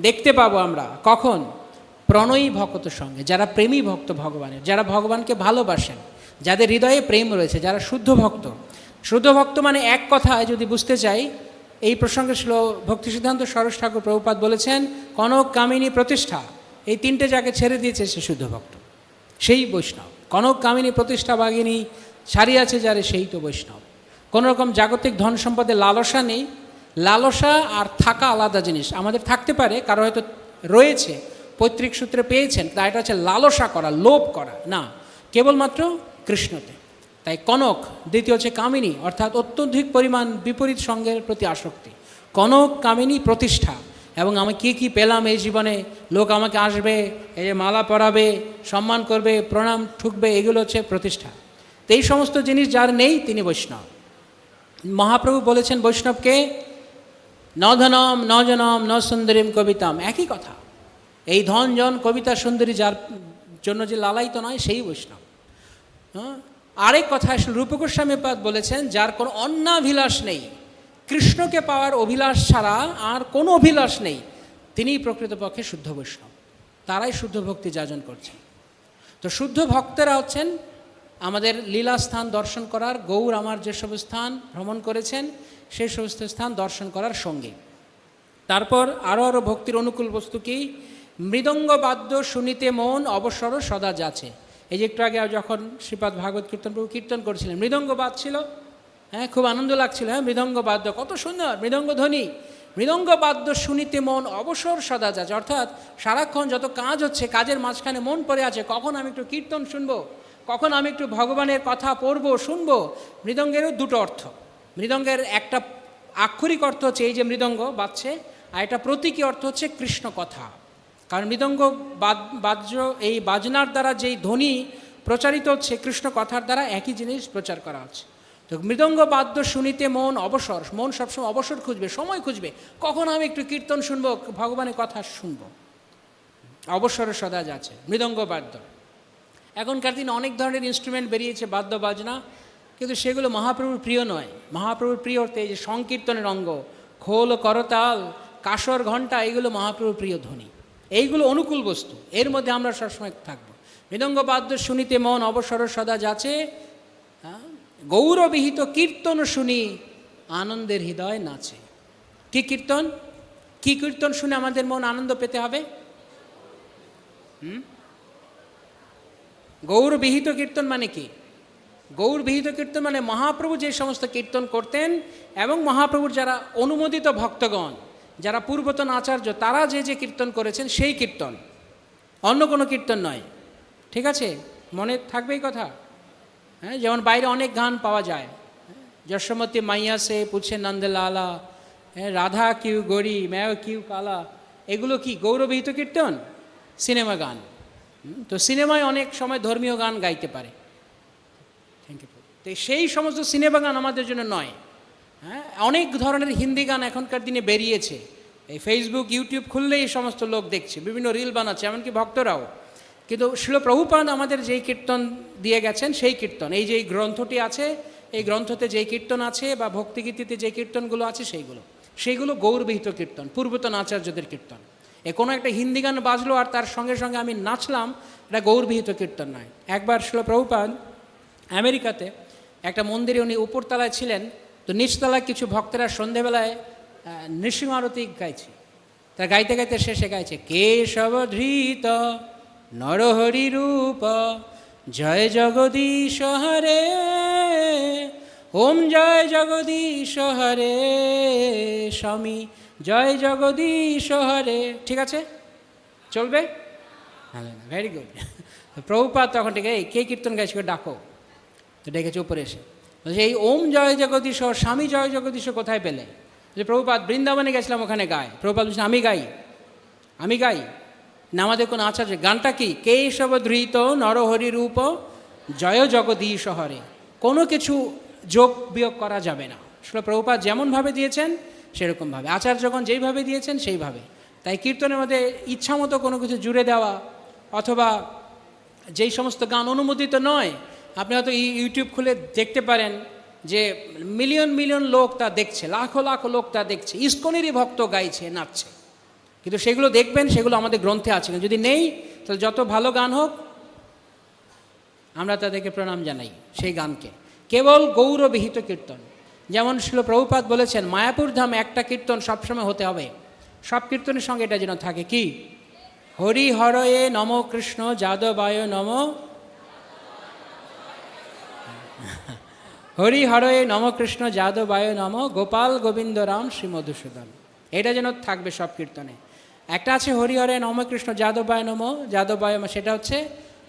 দেখতে পাবো আমরা কখন? প্রণয়ী ভক্তের সঙ্গে, যারা প্রেমী ভক্ত ভগবানের, যারা ভগবানকে ভালোবাসেন, যাদের হৃদয়ে প্রেম রয়েছে, যারা শুদ্ধ ভক্ত। শুদ্ধ ভক্ত মানে এক কথায় যদি বুঝতে চাই, এই প্রসঙ্গে ভক্তি সিদ্ধান্ত সরোজ ঠাকুর প্রভুপাদ বলেছেন, কনক, কামিনী, প্রতিষ্ঠা, এই তিনটে যাকে ছেড়ে দিয়েছে সে শুদ্ধ ভক্ত, সেই বৈষ্ণব। কনক, কামিনী, প্রতিষ্ঠা, বাগিনী ছাড়িয়াছে যারে, সেই তো বৈষ্ণব। কোনো রকম জাগতিক ধন সম্পদের লালসা নেই। লালসা আর থাকা আলাদা জিনিস। আমাদের থাকতে পারে, কারো হয়তো রয়েছে, পৈতৃক সূত্রে পেয়েছেন, তা এটা হচ্ছে লালসা করা, লোভ করা না, কেবলমাত্র কৃষ্ণতে। তাই কনক, দ্বিতীয় হচ্ছে কামিনী, অর্থাৎ অত্যধিক পরিমাণ বিপরীত সঙ্গের প্রতি আসক্তি। কনক, কামিনী, প্রতিষ্ঠা, এবং আমি কি পেলাম এই জীবনে, লোক আমাকে আসবে, এই যে মালা পরাবে, সম্মান করবে, প্রণাম ঠুকবে, এগুলো হচ্ছে প্রতিষ্ঠা। তো এই সমস্ত জিনিস যার নেই তিনি বৈষ্ণব। মহাপ্রভু বলেছেন বৈষ্ণবকে, ন ধনম ন জনম ন সুন্দরীম কবিতাম, একই কথা। এই ধন জন কবিতা সুন্দরী যার জন্য যে লালায়িত নয়, সেই বৈষ্ণব। আরেক কথা রূপ গোস্বামী পাদ বলেছেন, যার কোনো অন্যাভিলাষ নেই, কৃষ্ণকে পাওয়ার অভিলাষ ছাড়া আর কোনো অভিলাষ নেই, তিনিই প্রকৃতপক্ষে শুদ্ধ বৈষ্ণব। তারাই শুদ্ধ ভক্তি যাজন করছেন। তো শুদ্ধ ভক্তেরা হচ্ছেন আমাদের লীলাস্থান দর্শন করার, গৌর আমার যেসব স্থান ভ্রমণ করেছেন সেই সমস্ত স্থান দর্শন করার সঙ্গে। তারপর আরও ভক্তির অনুকূল বস্তু কি? মৃদঙ্গ বাদ্য শুনিতে মন অবসর সদা যাচ্ছে। এই যে একটু আগে যখন শ্রীপাদ ভাগবত কীর্তন প্রভু কীর্তন করছিলেন, মৃদঙ্গ বাজছিল, হ্যাঁ, খুব আনন্দ লাগছিল, হ্যাঁ, মৃদঙ্গ বাদ্য কত সুন্দর, মৃদঙ্গ ধ্বনি। মৃদঙ্গ বাদ্য শুনিতে মন অবসর সদা যাচ্ছে, অর্থাৎ সারাক্ষণ যত কাজ হচ্ছে, কাজের মাঝখানে মন পড়ে আছে, কখন আমি একটু কীর্তন শুনবো, কখন আমি একটু ভগবানের কথা পড়বো, শুনবো। মৃদঙ্গেরও দুটো অর্থ। মৃদঙ্গের একটা আক্ষরিক অর্থ হচ্ছে এই যে মৃদঙ্গ বাজছে, আর একটা প্রতীকী অর্থ হচ্ছে কৃষ্ণ কথা। কারণ মৃদঙ্গ বাদ্য, এই বাজনার দ্বারা যেই ধ্বনি প্রচারিত হচ্ছে, কৃষ্ণ কথার দ্বারা একই জিনিস প্রচার করা হচ্ছে। তো মৃদঙ্গ বাদ্য শুনিতে মন অবসর, মন সবসময় অবসর খুঁজবে, সময় খুঁজবে, কখন আমি একটু কীর্তন শুনবো, ভগবানের কথা শুনবো। অবসরে সদা যাচ্ছে মৃদঙ্গ বাদ্য। এখনকার দিনে অনেক ধরনের ইনস্ট্রুমেন্ট বেরিয়েছে, বাদ্য বাজনা, কিন্তু সেগুলো মহাপ্রভুর প্রিয় নয়। মহাপ্রভুর প্রিয় হতে এই যে সংকীর্তনের অঙ্গ, খোল, করতাল, কাসর, ঘণ্টা, এইগুলো মহাপ্রভুর প্রিয় ধ্বনি, এইগুলো অনুকূল বস্তু, এর মধ্যে আমরা সবসময় থাকবো। মৃদঙ্গ বাদ্য শুনিতে মন অবসর সদা যাচ্ছে, গৌরবিহিত কীর্তন শুনি আনন্দের হৃদয় নাচে। কি কীর্তন? কি কীর্তন শুনে আমাদের মন আনন্দ পেতে হবে? গৌরবিহিত কীর্তন মানে কি? গৌরবিহিত কীর্তন মানে মহাপ্রভু যে সমস্ত কীর্তন করতেন, এবং মহাপ্রভুর যারা অনুমোদিত ভক্তগণ, যারা পূর্বতন আচার্য, তারা যে যে কীর্তন করেছেন সেই কীর্তন, অন্য কোনো কীর্তন নয়। ঠিক আছে, মনে থাকবে এই কথা। হ্যাঁ, যেমন বাইরে অনেক গান পাওয়া যায়, যশোমতী মাইয়া সে পুছে নন্দলালা, রাধা কিউ গরি ম্যাও কিউ কালা, এগুলো কি গৌরবিহিত কীর্তন? সিনেমা গান। তো সিনেমায় অনেক সময় ধর্মীয় গান গাইতে পারে, থ্যাংক ইউ। তো সেই সমস্ত সিনেমা গান আমাদের জন্য নয়। হ্যাঁ, অনেক ধরনের হিন্দি গান এখনকার দিনে বেরিয়েছে, এই ফেসবুক, ইউটিউব খুললেই এই সমস্ত লোক দেখছে, বিভিন্ন রিল বানাচ্ছে, এমনকি ভক্তরাও। কিন্তু শিল প্রভুপাদ আমাদের যেই কীর্তন দিয়ে গেছেন সেই কীর্তন, এই যে এই গ্রন্থটি আছে, এই গ্রন্থতে যেই কীর্তন আছে বা ভক্তিগীতিতে যে কীর্তনগুলো আছে সেইগুলো গৌরবিহিত কীর্তন, পূর্বতন আচার্যদের কীর্তন। কোনো একটা হিন্দি গান বাজলো আর তার সঙ্গে সঙ্গে আমি নাচলাম, এটা গৌরবিহিত কীর্তন নয়। একবার শিল প্রভুপাদ আমেরিকাতে একটা মন্দিরে উনি উপরতলায় ছিলেন, তো নিচতলায় কিছু ভক্তেরা সন্ধেবেলায় নৃসিংহ আরতি গাইছে। তা গাইতে গাইতে শেষে গাইছে, কেশব ধৃত নরহরি রূপ জয় জগদীশ হরে, ওম জয় জগদীশ হরে, স্বামী জয় জগদীশ হরে। ঠিক আছে, চলবে? Very good. প্রভুপাদ তখন ঠিক এই কে কীর্তন গাইছে ডাকো, তো ডেকেছে উপরে এসে, বলছে এই ওম জয় জগদীশ স্বামী জয় জগদীশ কোথায় পেলে? যে প্রভুপাদ বৃন্দাবনে গেছিলাম, ওখানে গায়। প্রভুপাদ বলছে আমি গাই না, আমাদের কোনো আচার্য। গানটা কি? কেশব ধৃত নরহরি রূপ জয় জগদীশ হরে। কোনো কিছু যোগ বিয়োগ করা যাবে না। আসলে প্রভুপাদ যেমনভাবে দিয়েছেন সেরকমভাবে, আচার্যগণ যেইভাবে দিয়েছেন সেইভাবে। তাই কীর্তনের মধ্যে ইচ্ছা মতো কোনো কিছু জুড়ে দেওয়া অথবা যেই সমস্ত গান অনুমোদিত নয়, আপনি হয়তো ইউটিউব খুলে দেখতে পারেন যে মিলিয়ন মিলিয়ন লোক তা দেখছে, লাখো লাখো লোক তা দেখছে, ইস্কনেরই ভক্ত গাইছে, নাচছে, কিন্তু সেগুলো দেখবেন সেগুলো আমাদের গ্রন্থে আছে। যদি নেই তাহলে যত ভালো গান হোক আমরা তাদেরকে প্রণাম জানাই সেই গানকে। কেবল গৌরবিহিত কীর্তন, যেমন শিল প্রভুপাদ বলেছেন মায়াপুর ধাম একটা কীর্তন সবসময় হতে হবে, সব কীর্তনের সঙ্গে এটা যেন থাকে। কি? হরি হরয়ে নম কৃষ্ণ যাদবায় নম, হরি হরয়ে নম কৃষ্ণ যাদবায় নম, গোপাল গোবিন্দ রাম শ্রী মধুসূদন। এটা যেন থাকবে সব কীর্তনে। একটা আছে হরি হরে নম কৃষ্ণ যাদবায় নম, যাদবায়, সেটা হচ্ছে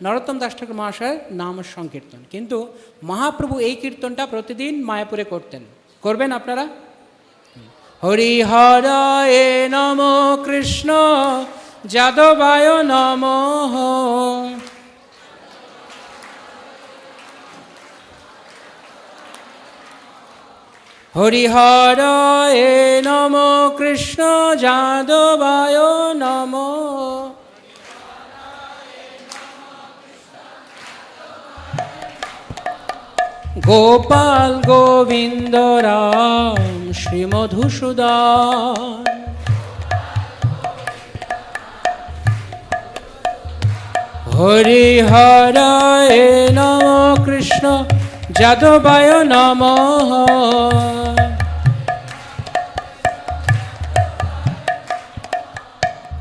নরোত্তম দাস ঠাকুর মহাশয়ের নাম সংকীর্তন। কিন্তু মহাপ্রভু এই কীর্তনটা প্রতিদিন মায়াপুরে করতেন। করবেন আপনারা? হরি হরয়ে নম কৃষ্ণ যাদবায় নম, হরি হরয়ে নম কৃষ্ণ যাদবায় নম, গোপাল গোবিন্দ রাম শ্রী মধুসূদন। হরি হরয়ে নম কৃষ্ণ যাদবায় নম,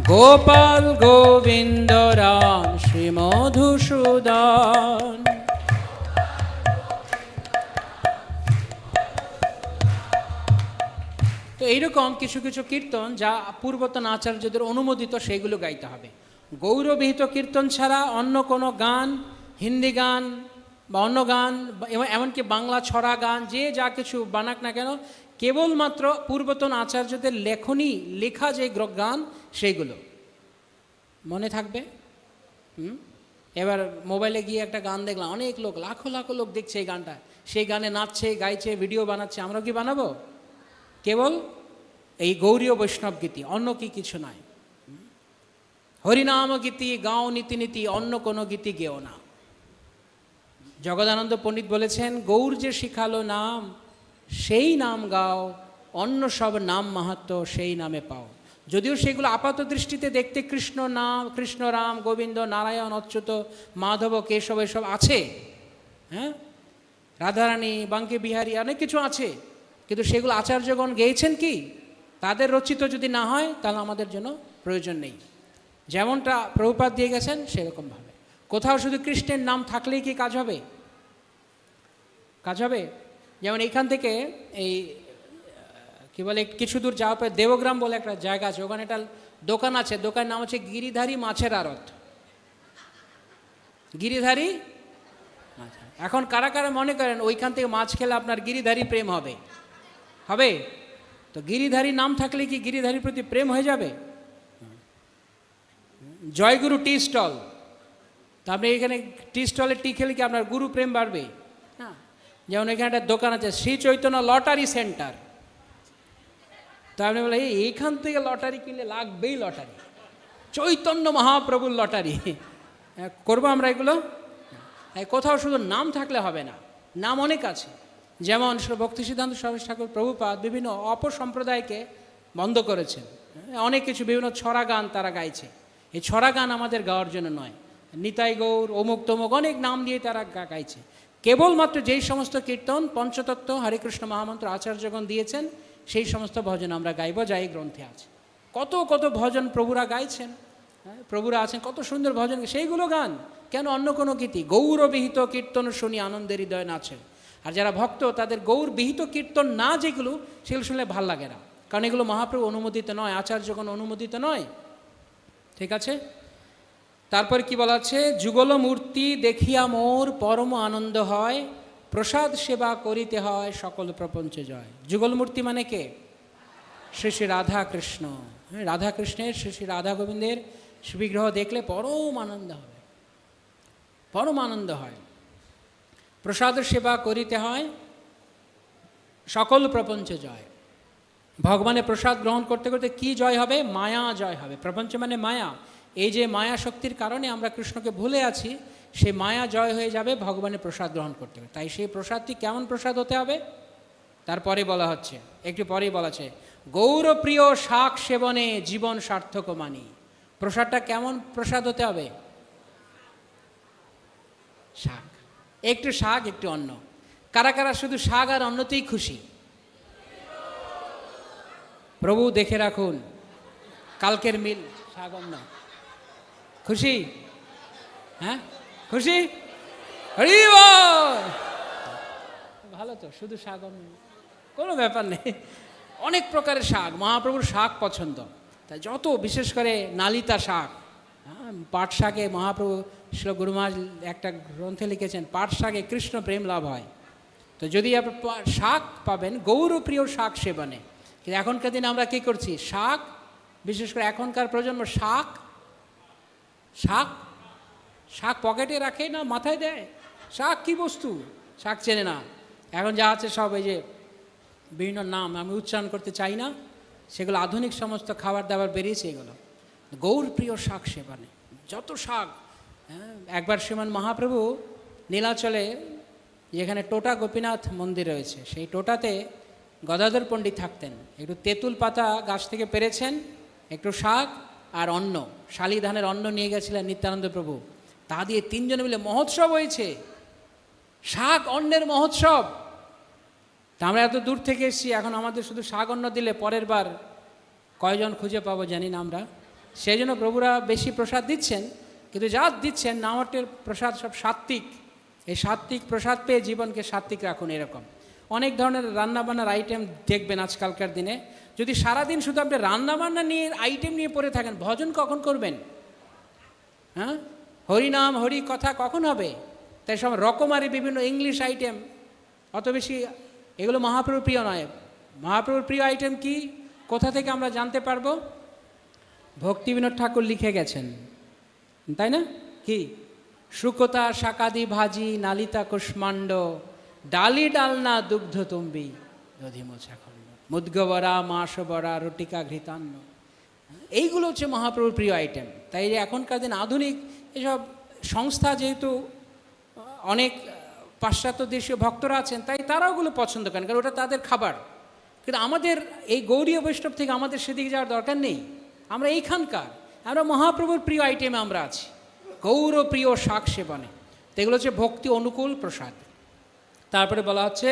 গোপাল গোবিন্দ রাম শ্রী মধুসূদন। তো এইরকম কিছু কিছু কীর্তন যা পূর্বতন আচার্যদের অনুমোদিত, সেইগুলো গাইতে হবে। গৌরবিহিত কীর্তন ছাড়া অন্য কোনো গান, হিন্দি গান বা অন্য গান, এমনকি বাংলা ছড়া গান, যে যা কিছু বানাক না কেন, কেবলমাত্র পূর্বতন আচার্যদের লেখা যে গান সেইগুলো মনে থাকবে। এবার মোবাইলে গিয়ে একটা গান দেখলাম, অনেক লোক, লাখো লাখো লোক দেখছে এই গানটা, সেই গানে নাচছে, গাইছে, ভিডিও বানাচ্ছে, আমরা কি বানাবো? কেবল এই গৌরীয় বৈষ্ণব গীতি, অন্য কি কিছু নয়। হরিনাম গীতি গাও নীতি নীতি, অন্য কোনো গীতি গেও না। জগদানন্দ পণ্ডিত বলেছেন, গৌর যে শিখালো নাম সেই নাম গাও, অন্য সব নাম মাহাত্ম্য সেই নামে পাও। যদিও সেগুলো আপাত দৃষ্টিতে দেখতে কৃষ্ণ নাম, কৃষ্ণ রাম গোবিন্দ নারায়ণ অচ্যুত মাধব কেশব এসব আছে, হ্যাঁ, রাধারানী বাঙ্কে বিহারী অনেক কিছু আছে, কিন্তু সেগুলো আচার্যগণ গেয়েছেন কি? তাদের রচিত যদি না হয় তাহলে আমাদের জন্য প্রয়োজন নেই। যেমনটা প্রভুপাদ দিয়ে গেছেন সেরকমভাবে। কোথাও শুধু কৃষ্ণের নাম থাকলেই কি কাজ হবে? কাজ হবে? যেমন এইখান থেকে এই কি বলে কিছু দূর যাওয়ার পরে দেবগ্রাম বলে একটা জায়গা আছে, ওখানে একটা দোকান আছে, দোকানের নাম হচ্ছে গিরিধারী মাছের আড়ত। গিরিধারী মাছ। এখন কারা কারা মনে করেন ওইখান থেকে মাছ খেলে আপনার গিরিধারী প্রেম হবে? হবে? তো গিরিধারী নাম থাকলে কি গিরিধারীর প্রতি প্রেম হয়ে যাবে? জয়গুরু টি স্টল, তা আপনি এখানে টি স্টলে টি খেলে কি আপনার গুরু প্রেম বাড়বে? না। যেমন এখানে একটা দোকান আছে শ্রী চৈতন্য লটারি সেন্টার, তো আপনি বলে এইখান থেকে লটারি কিনলে লাগবেই লটারি, চৈতন্য মহাপ্রভুর লটারি। করবো আমরা এগুলো? কোথাও শুধু নাম থাকলে হবে না, নাম অনেক আছে। যেমন ভক্তি সিদ্ধান্ত সরস্বতী ঠাকুর প্রভুপাদ বিভিন্ন অপসম্প্রদায়কে বন্ধ করেছেন, অনেক কিছু বিভিন্ন ছড়া গান তারা গাইছে। এই ছড়া গান আমাদের গাওয়ার জন্য নয়। নিতাই গৌর, অমুক তমুক অনেক নাম দিয়ে তারা গাইছে। কেবলমাত্র যেই সমস্ত কীর্তন পঞ্চতত্ত্ব হরিকৃষ্ণ মহামন্ত্র আচার্যগণ দিয়েছেন সেই সমস্ত ভজন আমরা গাইব, যা এই গ্রন্থে আছে। কত কত ভজন প্রভুরা গাইছেন, হ্যাঁ, প্রভুরা আছেন, কত সুন্দর ভজন, সেইগুলো গান। কেন অন্য কোনো গীতি? গৌরবিহিত কীর্তন শুনি আনন্দের হৃদয় নাচে। আর যারা ভক্ত তাদের গৌরবিহিত কীর্তন না যেগুলো, সেগুলো শুনলে ভাল লাগে না, কারণ এগুলো মহাপ্রভু অনুমোদিত নয়, আচার্যগণ অনুমোদিত নয়। ঠিক আছে, তারপর কি বলা আছে? যুগল মূর্তি দেখিয়া মোর পরম আনন্দ হয়, প্রসাদ সেবা করিতে হয় সকল প্রপঞ্চে জয়। যুগল মূর্তি মানে কে? শ্রী শ্রী রাধা কৃষ্ণ। রাধা কৃষ্ণের, শ্রী শ্রী রাধা গোবিন্দের বিগ্রহ দেখলে পরম আনন্দ হবে, পরম আনন্দ হয়। প্রসাদ সেবা করিতে হয় সকল প্রপঞ্চে জয়। ভগবানের প্রসাদ গ্রহণ করতে করতে কি জয় হবে? মায়া জয় হবে। প্রপঞ্চ মানে মায়া। এই যে মায়া শক্তির কারণে আমরা কৃষ্ণকে ভুলে আছি, সেই মায়া জয় হয়ে যাবে ভগবানের প্রসাদ গ্রহণ করতে হবে। তাই সেই প্রসাদটি কেমন প্রসাদ হতে হবে? তারপরে বলা হচ্ছে, একটু পরেই বলা আছে, গৌরপ্রিয় শাক সেবনে জীবন সার্থক মানি। প্রসাদটা কেমন প্রসাদ হতে হবে? শাক, একটু শাক একটু অন্ন। কারা কারা শুধু শাক আর অন্নতেই খুশি? প্রভু দেখে রাখুন, কালকের মিল শাক অন্ন। খুশি? হ্যাঁ খুশি? হরি বল। ভালো তো, শুধু শাক অন্ন, কোনো ব্যাপার নেই। অনেক প্রকারের শাক, মহাপ্রভুর শাক পছন্দ। তাই যত, বিশেষ করে নালিতা শাক, হ্যাঁ, পাট শাকে মহাপ্রভু শ্রী গুরু মহারাজ একটা গ্রন্থে লিখেছেন, পাট শাকে কৃষ্ণ প্রেম লাভ হয়। তো যদি আপনি শাক পাবেন, গৌরপ্রিয় শাক সেবনে। কিন্তু এখনকার দিনে আমরা কী করছি? শাক, বিশেষ করে এখনকার প্রজন্ম শাক শাক শাক পকেটে রাখে না মাথায় দেয়। শাক কি বস্তু? শাক চেনে না। এখন যা আছে সব এই যে বিভিন্ন নাম আমি উচ্চারণ করতে চাই না, সেগুলো আধুনিক সমস্ত খাবার দাবার বেরিয়েছে। এগুলো গৌরপ্রিয় শাক সেবনে, যত শাক। হ্যাঁ, একবার শ্রীমান মহাপ্রভু নীলাচলে, যেখানে টোটা গোপীনাথ মন্দির রয়েছে, সেই টোটাতে গদাধর পণ্ডিত থাকতেন। একটু তেঁতুল পাতা গাছ থেকে পেরেছেন, একটু শাক আর অন্ন, শালি ধানের অন্ন নিয়ে গেছিলেন নিত্যানন্দ প্রভু। তা দিয়ে তিনজনে মিলে মহোৎসব হয়েছে, শাক অন্নের মহোৎসব। তা আমরা এত দূর থেকে এসেছি, এখন আমাদের শুধু শাক অন্ন দিলে পরের বার কয়জন খুঁজে পাবো জানি না আমরা। সেই জন্য প্রভুরা বেশি প্রসাদ দিচ্ছেন, কিন্তু যা দিচ্ছেন নামটের প্রসাদ সব সাত্ত্বিক। এই সাত্ত্বিক প্রসাদ পেয়ে জীবনকে সাত্ত্বিক রাখুন। এরকম অনেক ধরনের রান্নাবান্নার আইটেম দেখবেন আজকালকার দিনে। যদি সারাদিন শুধু আপনি রান্নাবান্না নিয়ে আইটেম নিয়ে পড়ে থাকেন, ভজন কখন করবেন? হ্যাঁ, হরিনাম হরি কথা কখন হবে? তাই সব রকমারি বিভিন্ন ইংলিশ আইটেম, অত বেশি এগুলো মহাপ্রভুর প্রিয় নয়। মহাপ্রভুর প্রিয় আইটেম কি, কোথা থেকে আমরা জানতে পারবো? ভক্তি বিনোদ ঠাকুর লিখে গেছেন, তাই না? কি? শুকতা শাকাদি ভাজি নালিতা কুষ্মাণ্ড, ডালি ডালনা দুগ্ধ তুম্বি দধি মোছা খণ্ড, মুদ্গ বড়া মাস বড়া রুটিকা ঘৃতান্ন। এইগুলো হচ্ছে মহাপ্রভুর প্রিয় আইটেম। তাই এখনকার দিন আধুনিক এসব সংস্থা, যেহেতু অনেক পাশ্চাত্য দেশীয় ভক্তরা আছেন, তাই তারাও ওগুলো পছন্দ করেন, কারণ ওটা তাদের খাবার। কিন্তু আমাদের এই গৌরীয় বৈষ্ণব থেকে আমাদের সেদিকে যাওয়ার দরকার নেই। আমরা এইখানকার, আমরা মহাপ্রভুর প্রিয় আইটেমে আমরা আছি, গৌরপ্রিয় শাক সেবনে। তো এগুলো হচ্ছে ভক্তি অনুকূল প্রসাদ। তারপরে বলা হচ্ছে,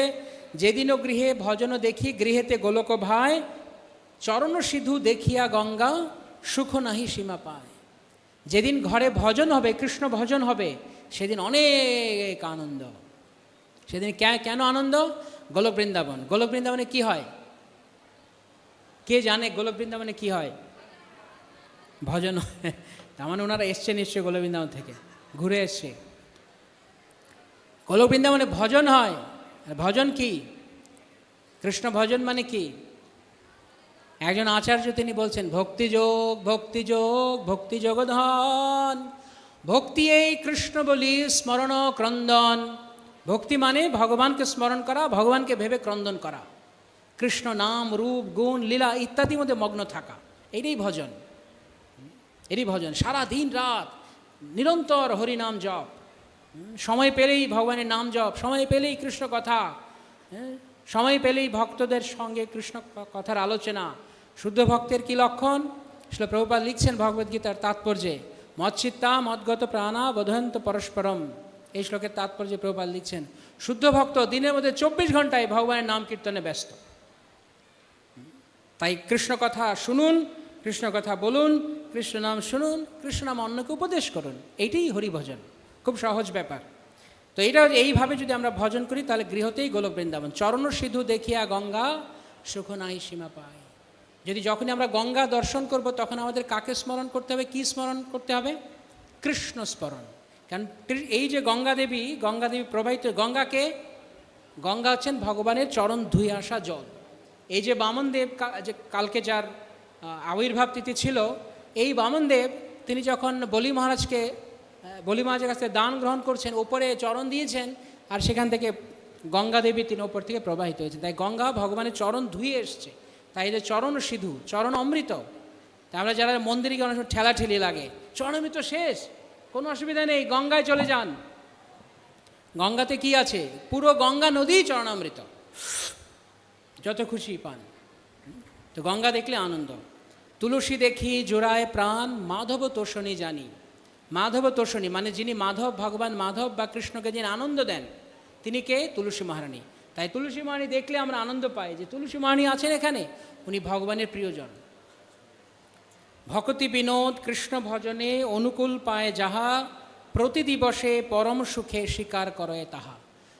যেদিনও গৃহে ভজন দেখি গৃহেতে গোলক ভাই, চরণ সিধু দেখিয়া গঙ্গা সুখ নাহি সীমা পায়। যেদিন ঘরে ভজন হবে, কৃষ্ণ ভজন হবে, সেদিন অনেক আনন্দ। সেদিন কেন আনন্দ? গোলক বৃন্দাবন। গোলক বৃন্দাবনে কি হয়? কে জানে গোলক বৃন্দাবনে কি হয়? ভজন হয়। তার মানে ওনারা এসছে নিশ্চয়ই গোলক বৃন্দাবন থেকে, ঘুরে এসছে। গোলক বৃন্দাবনে ভজন হয়। ভজন কি? কৃষ্ণ ভজন মানে কি? একজন আচার্য তিনি বলছেন, ভক্তিযোগ ভক্তিযোগ ভক্তি যোগধন, ভক্তি এই কৃষ্ণ বলি স্মরণ ক্রন্দন। ভক্তি মানে ভগবানকে স্মরণ করা, ভগবানকে ভেবে ক্রন্দন করা, কৃষ্ণ নাম রূপ গুণ লীলা ইত্যাদির মধ্যে মগ্ন থাকা, এটাই ভজন। এরই ভজন। সারা দিন রাত নিরন্তর হরিনাম জপ, সময় পেলেই ভগবানের নাম জপ, সময় পেলেই কৃষ্ণ কথা, সময় পেলেই ভক্তদের সঙ্গে কৃষ্ণ কথার আলোচনা, শুদ্ধ ভক্তের কি লক্ষণ? শ্রীল প্রভুপাদ লিখছেন ভগবদ্গীতার তাৎপর্যে, মৎচিত্তা মদ্গত প্রাণা বোধয়ন্ত পরস্পরম। এই শ্লোকের তাৎপর্যে প্রভুপাদ লিখছেন, শুদ্ধ ভক্ত দিনের মধ্যে 24 ঘন্টায় ভগবানের নাম কীর্তনে ব্যস্ত। তাই কৃষ্ণ কথা শুনুন, কৃষ্ণ কথা বলুন, কৃষ্ণ নাম শুনুন, কৃষ্ণ নাম অন্যকে উপদেশ করুন। এইটাই হরিভজন, খুব সহজ ব্যাপার। তো এটা এইভাবে যদি আমরা ভজন করি তাহলে গৃহতেই গোলক বৃন্দাবন। চরণ সিধু দেখিয়া গঙ্গা সুখ নাই সীমা পায়। যদি যখনই আমরা গঙ্গা দর্শন করব তখন আমাদের কাকে স্মরণ করতে হবে, কি স্মরণ করতে হবে? কৃষ্ণ স্মরণ। কারণ এই যে গঙ্গা দেবী প্রবাহিত, গঙ্গাকে, গঙ্গা হচ্ছেন ভগবানের চরণ ধুয়ে আসা জল। এই যে বামনদেব, যে কালকে যার আবির্ভাব তিথি ছিল, এই বামনদেব তিনি যখন বলি মহারাজের কাছে দান গ্রহণ করছেন, ওপরে চরণ দিয়েছেন, আর সেখান থেকে গঙ্গা দেবী তিনি ওপর থেকে প্রবাহিত হয়েছে। তাই গঙ্গা ভগবানের চরণ ধুয়ে এসছে। তাই যে চরণ সিধু, চরণ অমৃত। তাই আমরা যারা মন্দিরে গিয়ে অনেক সময় ঠেলাঠেলি লাগে, চরণ অমৃত শেষ, কোনো অসুবিধা নেই, গঙ্গায় চলে যান। গঙ্গাতে কি আছে? পুরো গঙ্গা নদী চরণামৃত, যত খুশি পান। তো গঙ্গা দেখলে আনন্দ। তুলসী দেখি জোড়ায় প্রাণ, মাধব তোষণী জানি। মাধব তোষণী মানে যিনি মাধব, ভগবান মাধব বা কৃষ্ণকে যিনি আনন্দ দেন, তিনি কে? তুলসী মহারানী। তাই তুলসী মহারানী দেখলে আমরা আনন্দ পাই যে তুলসী মহারানী আছেন এখানে, উনি ভগবানের প্রিয়জন। ভক্তি বিনোদ কৃষ্ণ ভজনে অনুকূল পায় যাহা, প্রতি দিবসে পরম সুখে স্বীকার করে তাহা।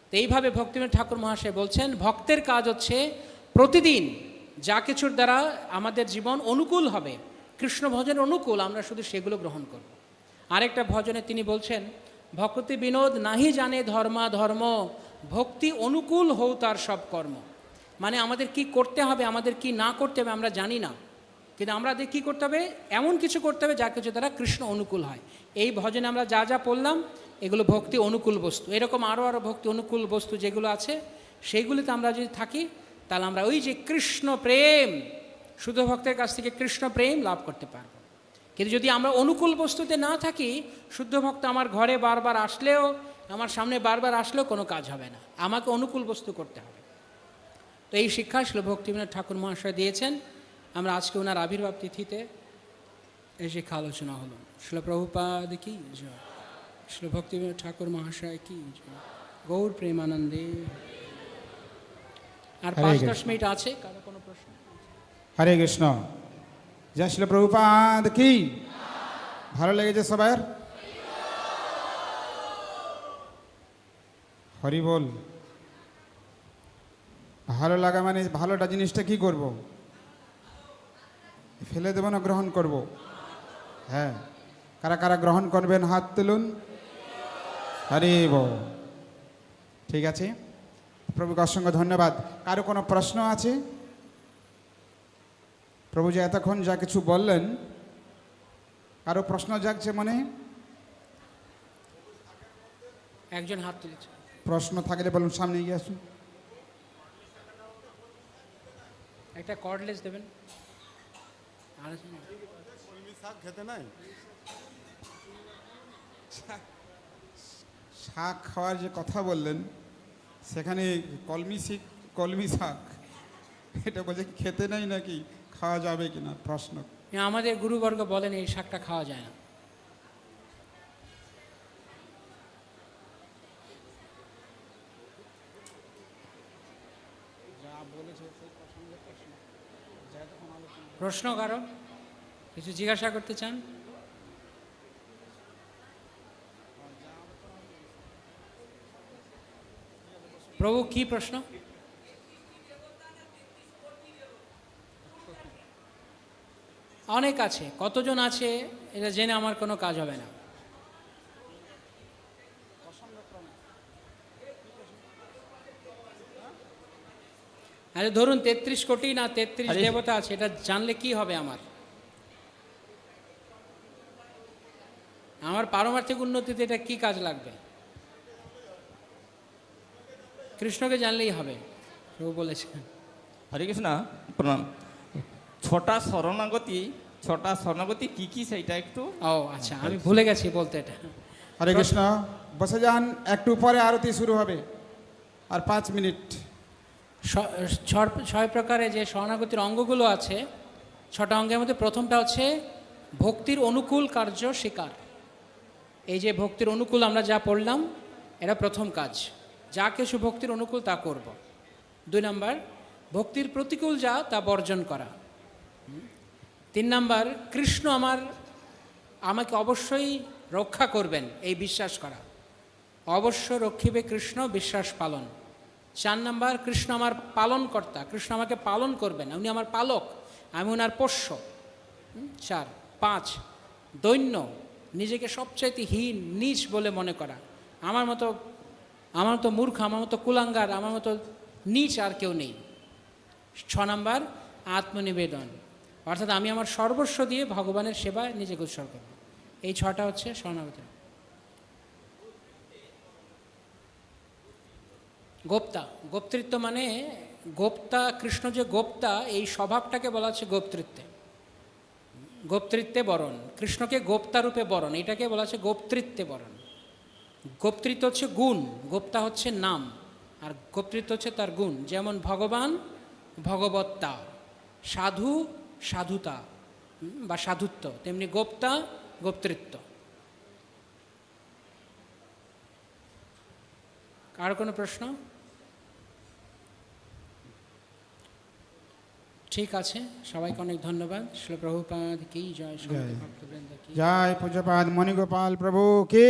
তো এইভাবে ভক্তিবিনোদ ঠাকুর মহাশয় বলছেন, ভক্তের কাজ হচ্ছে প্রতিদিন যা কিছুর দ্বারা আমাদের জীবন অনুকূল হবে, কৃষ্ণ ভজন অনুকূল, আমরা শুধু সেগুলো গ্রহণ করব। আরেকটা ভজনে তিনি বলছেন, ভক্তি বিনোদ নাহি জানে ধর্মা ধর্ম, ভক্তি অনুকূল হও তার সব কর্ম। মানে আমাদের কি করতে হবে, আমাদের কি না করতে হবে আমরা জানি না, কিন্তু আমাদের কী করতে হবে? এমন কিছু করতে হবে যা কিছু দ্বারা কৃষ্ণ অনুকূল হয়। এই ভজনে আমরা যা যা পড়লাম এগুলো ভক্তি অনুকূল বস্তু। এরকম আরও ভক্তি অনুকূল বস্তু যেগুলো আছে সেইগুলিতে আমরা যদি থাকি তাহলে আমরা ওই যে কৃষ্ণ প্রেম, শুদ্ধ ভক্তের কাছ থেকে কৃষ্ণ প্রেম লাভ করতে পারব। কিন্তু যদি আমরা অনুকূল বস্তুতে না থাকি, শুদ্ধ ভক্ত আমার ঘরে বারবার আসলেও, আমার সামনে বারবার আসলেও কোনো কাজ হবে না, আমাকে অনুকূল বস্তু করতে হবে। তো এই শিক্ষা শ্রী ভক্তিবিনোদ ঠাকুর মহাশয় দিয়েছেন। আমরা আজকে ওনার আবির্ভাব তিথিতে এই শিক্ষা আলোচনা হলো। শ্রীল প্রভুপাদ কি জয়, শ্রী ভক্তিবিনোদ ঠাকুর মহাশয় কি জয়, গৌর প্রেমানন্দে। আর 5-10 মিনিট আছে, কারো কোনো প্রশ্ন? হরে কৃষ্ণ, জয় শ্রী প্রভুপাদ কি। ভালো লেগেছে সবার? হরি বল। ভালো লাগা মানে ভালোটা জিনিসটা কি করব? ফেলে দেবো না গ্রহণ করব? হ্যাঁ, কারা কারা গ্রহণ করবেন হাত তুলুন। হরি বল। ঠিক আছে, প্রভুকে অসংখ্য ধন্যবাদ। কারো কোনো প্রশ্ন আছে? প্রভু যে এতক্ষণ যা কিছু বললেন, কারো প্রশ্ন জাগছে মনে? একজন হাত তুলেছে। প্রশ্ন থাকলে বলুন, সামনে এগিয়ে আসুন। একটা কর্ডলেস দেবেন। শাক খেতে নাই, শাক খাওয়ার যে কথা বললেন সেখানে কলমি শাক, এটা বলছে কি খেতে নাই নাকি খাওয়া যাবে কিনা প্রশ্ন। আমাদের গুরুবর্গ বলেন এই শাকটা খাওয়া যায় না। প্রশ্ন কারো কিছু জিজ্ঞাসা করতে চান? প্রভু কি প্রশ্ন? অনেক আছে, কতজন আছে এটা জেনে আমার কোনো কাজ হবে না। আরে ধরুন 33 কোটি না 33 দেবতা আছে, এটা জানলে কি হবে? আমার পারমার্থিক উন্নতিতে এটা কি কাজ লাগবে? কৃষ্ণকে জানলেই হবে, প্রভু বলেছেন। হরে কৃষ্ণ, প্রণাম। ছটা শরণাগতি কি কি সেইটা একটু। ও আচ্ছা, আমি ভুলে গেছি বলতে এটা। হরে কৃষ্ণ, বসে যান, একটু পরে আরতি শুরু হবে, আর 5 মিনিট। 6 প্রকারে যে শরণাগতির অঙ্গগুলো আছে 6টা অঙ্গের মধ্যে প্রথমটা হচ্ছে ভক্তির অনুকূল কার্য স্বীকার। এই যে ভক্তির অনুকূল আমরা যা পড়লাম, এটা প্রথম কাজ, যা কিছু ভক্তির অনুকূল তা করব। 2 নাম্বার, ভক্তির প্রতিকূল যা তা বর্জন করা। 3 নাম্বার, কৃষ্ণ আমাকে অবশ্যই রক্ষা করবেন এই বিশ্বাস করা, অবশ্য রক্ষিবে কৃষ্ণ বিশ্বাস পালন। 4 নাম্বার, কৃষ্ণ আমার পালনকর্তা, কৃষ্ণ আমাকে পালন করবেন, উনি আমার পালক, আমি ওনার পোষ্য। 4, 5, দৈন্য, নিজেকে সবচাইতে হীন নীচ বলে মনে করা, আমার মতো মূর্খ, আমার মতো কুলাঙ্গার, আমার মতো নীচ আর কেউ নেই। 6 নাম্বার, আত্মনিবেদন, অর্থাৎ আমি আমার সর্বস্ব দিয়ে ভগবানের সেবায় নিজেকে উৎসর্গ করব। এই 6টা হচ্ছে স্বর্ণাবতার। গোপ্তা, গোপ্তৃত্ব মানে গোপ্তা, কৃষ্ণ যে গোপ্তা, এই স্বভাবটাকে বলা হচ্ছে গোপ্তৃত্বে, গোপ্তৃত্বে বরণ, কৃষ্ণকে গোপ্তা রূপে বরণ, এটাকে বলা হচ্ছে গোপ্তৃত্বে বরণ। গোপ্তৃত্ব হচ্ছে গুণ, গোপ্তা হচ্ছে নাম, আর গোপ্তৃত্ব হচ্ছে তার গুণ। যেমন ভগবান ভগবত্তা, সাধু সাধুতা বা সাধুত্ব, তেমনি গোপ্তা গোপ্তৃত্ব। আর কোনো প্রশ্ন? ঠিক আছে, সবাইকে অনেক ধন্যবাদ। শ্রী প্রভুপাদ কি জয়, জয়। ভক্তবৃন্দ কি জয় পূজ্যপাদ মণিগোপাল প্রভু কি।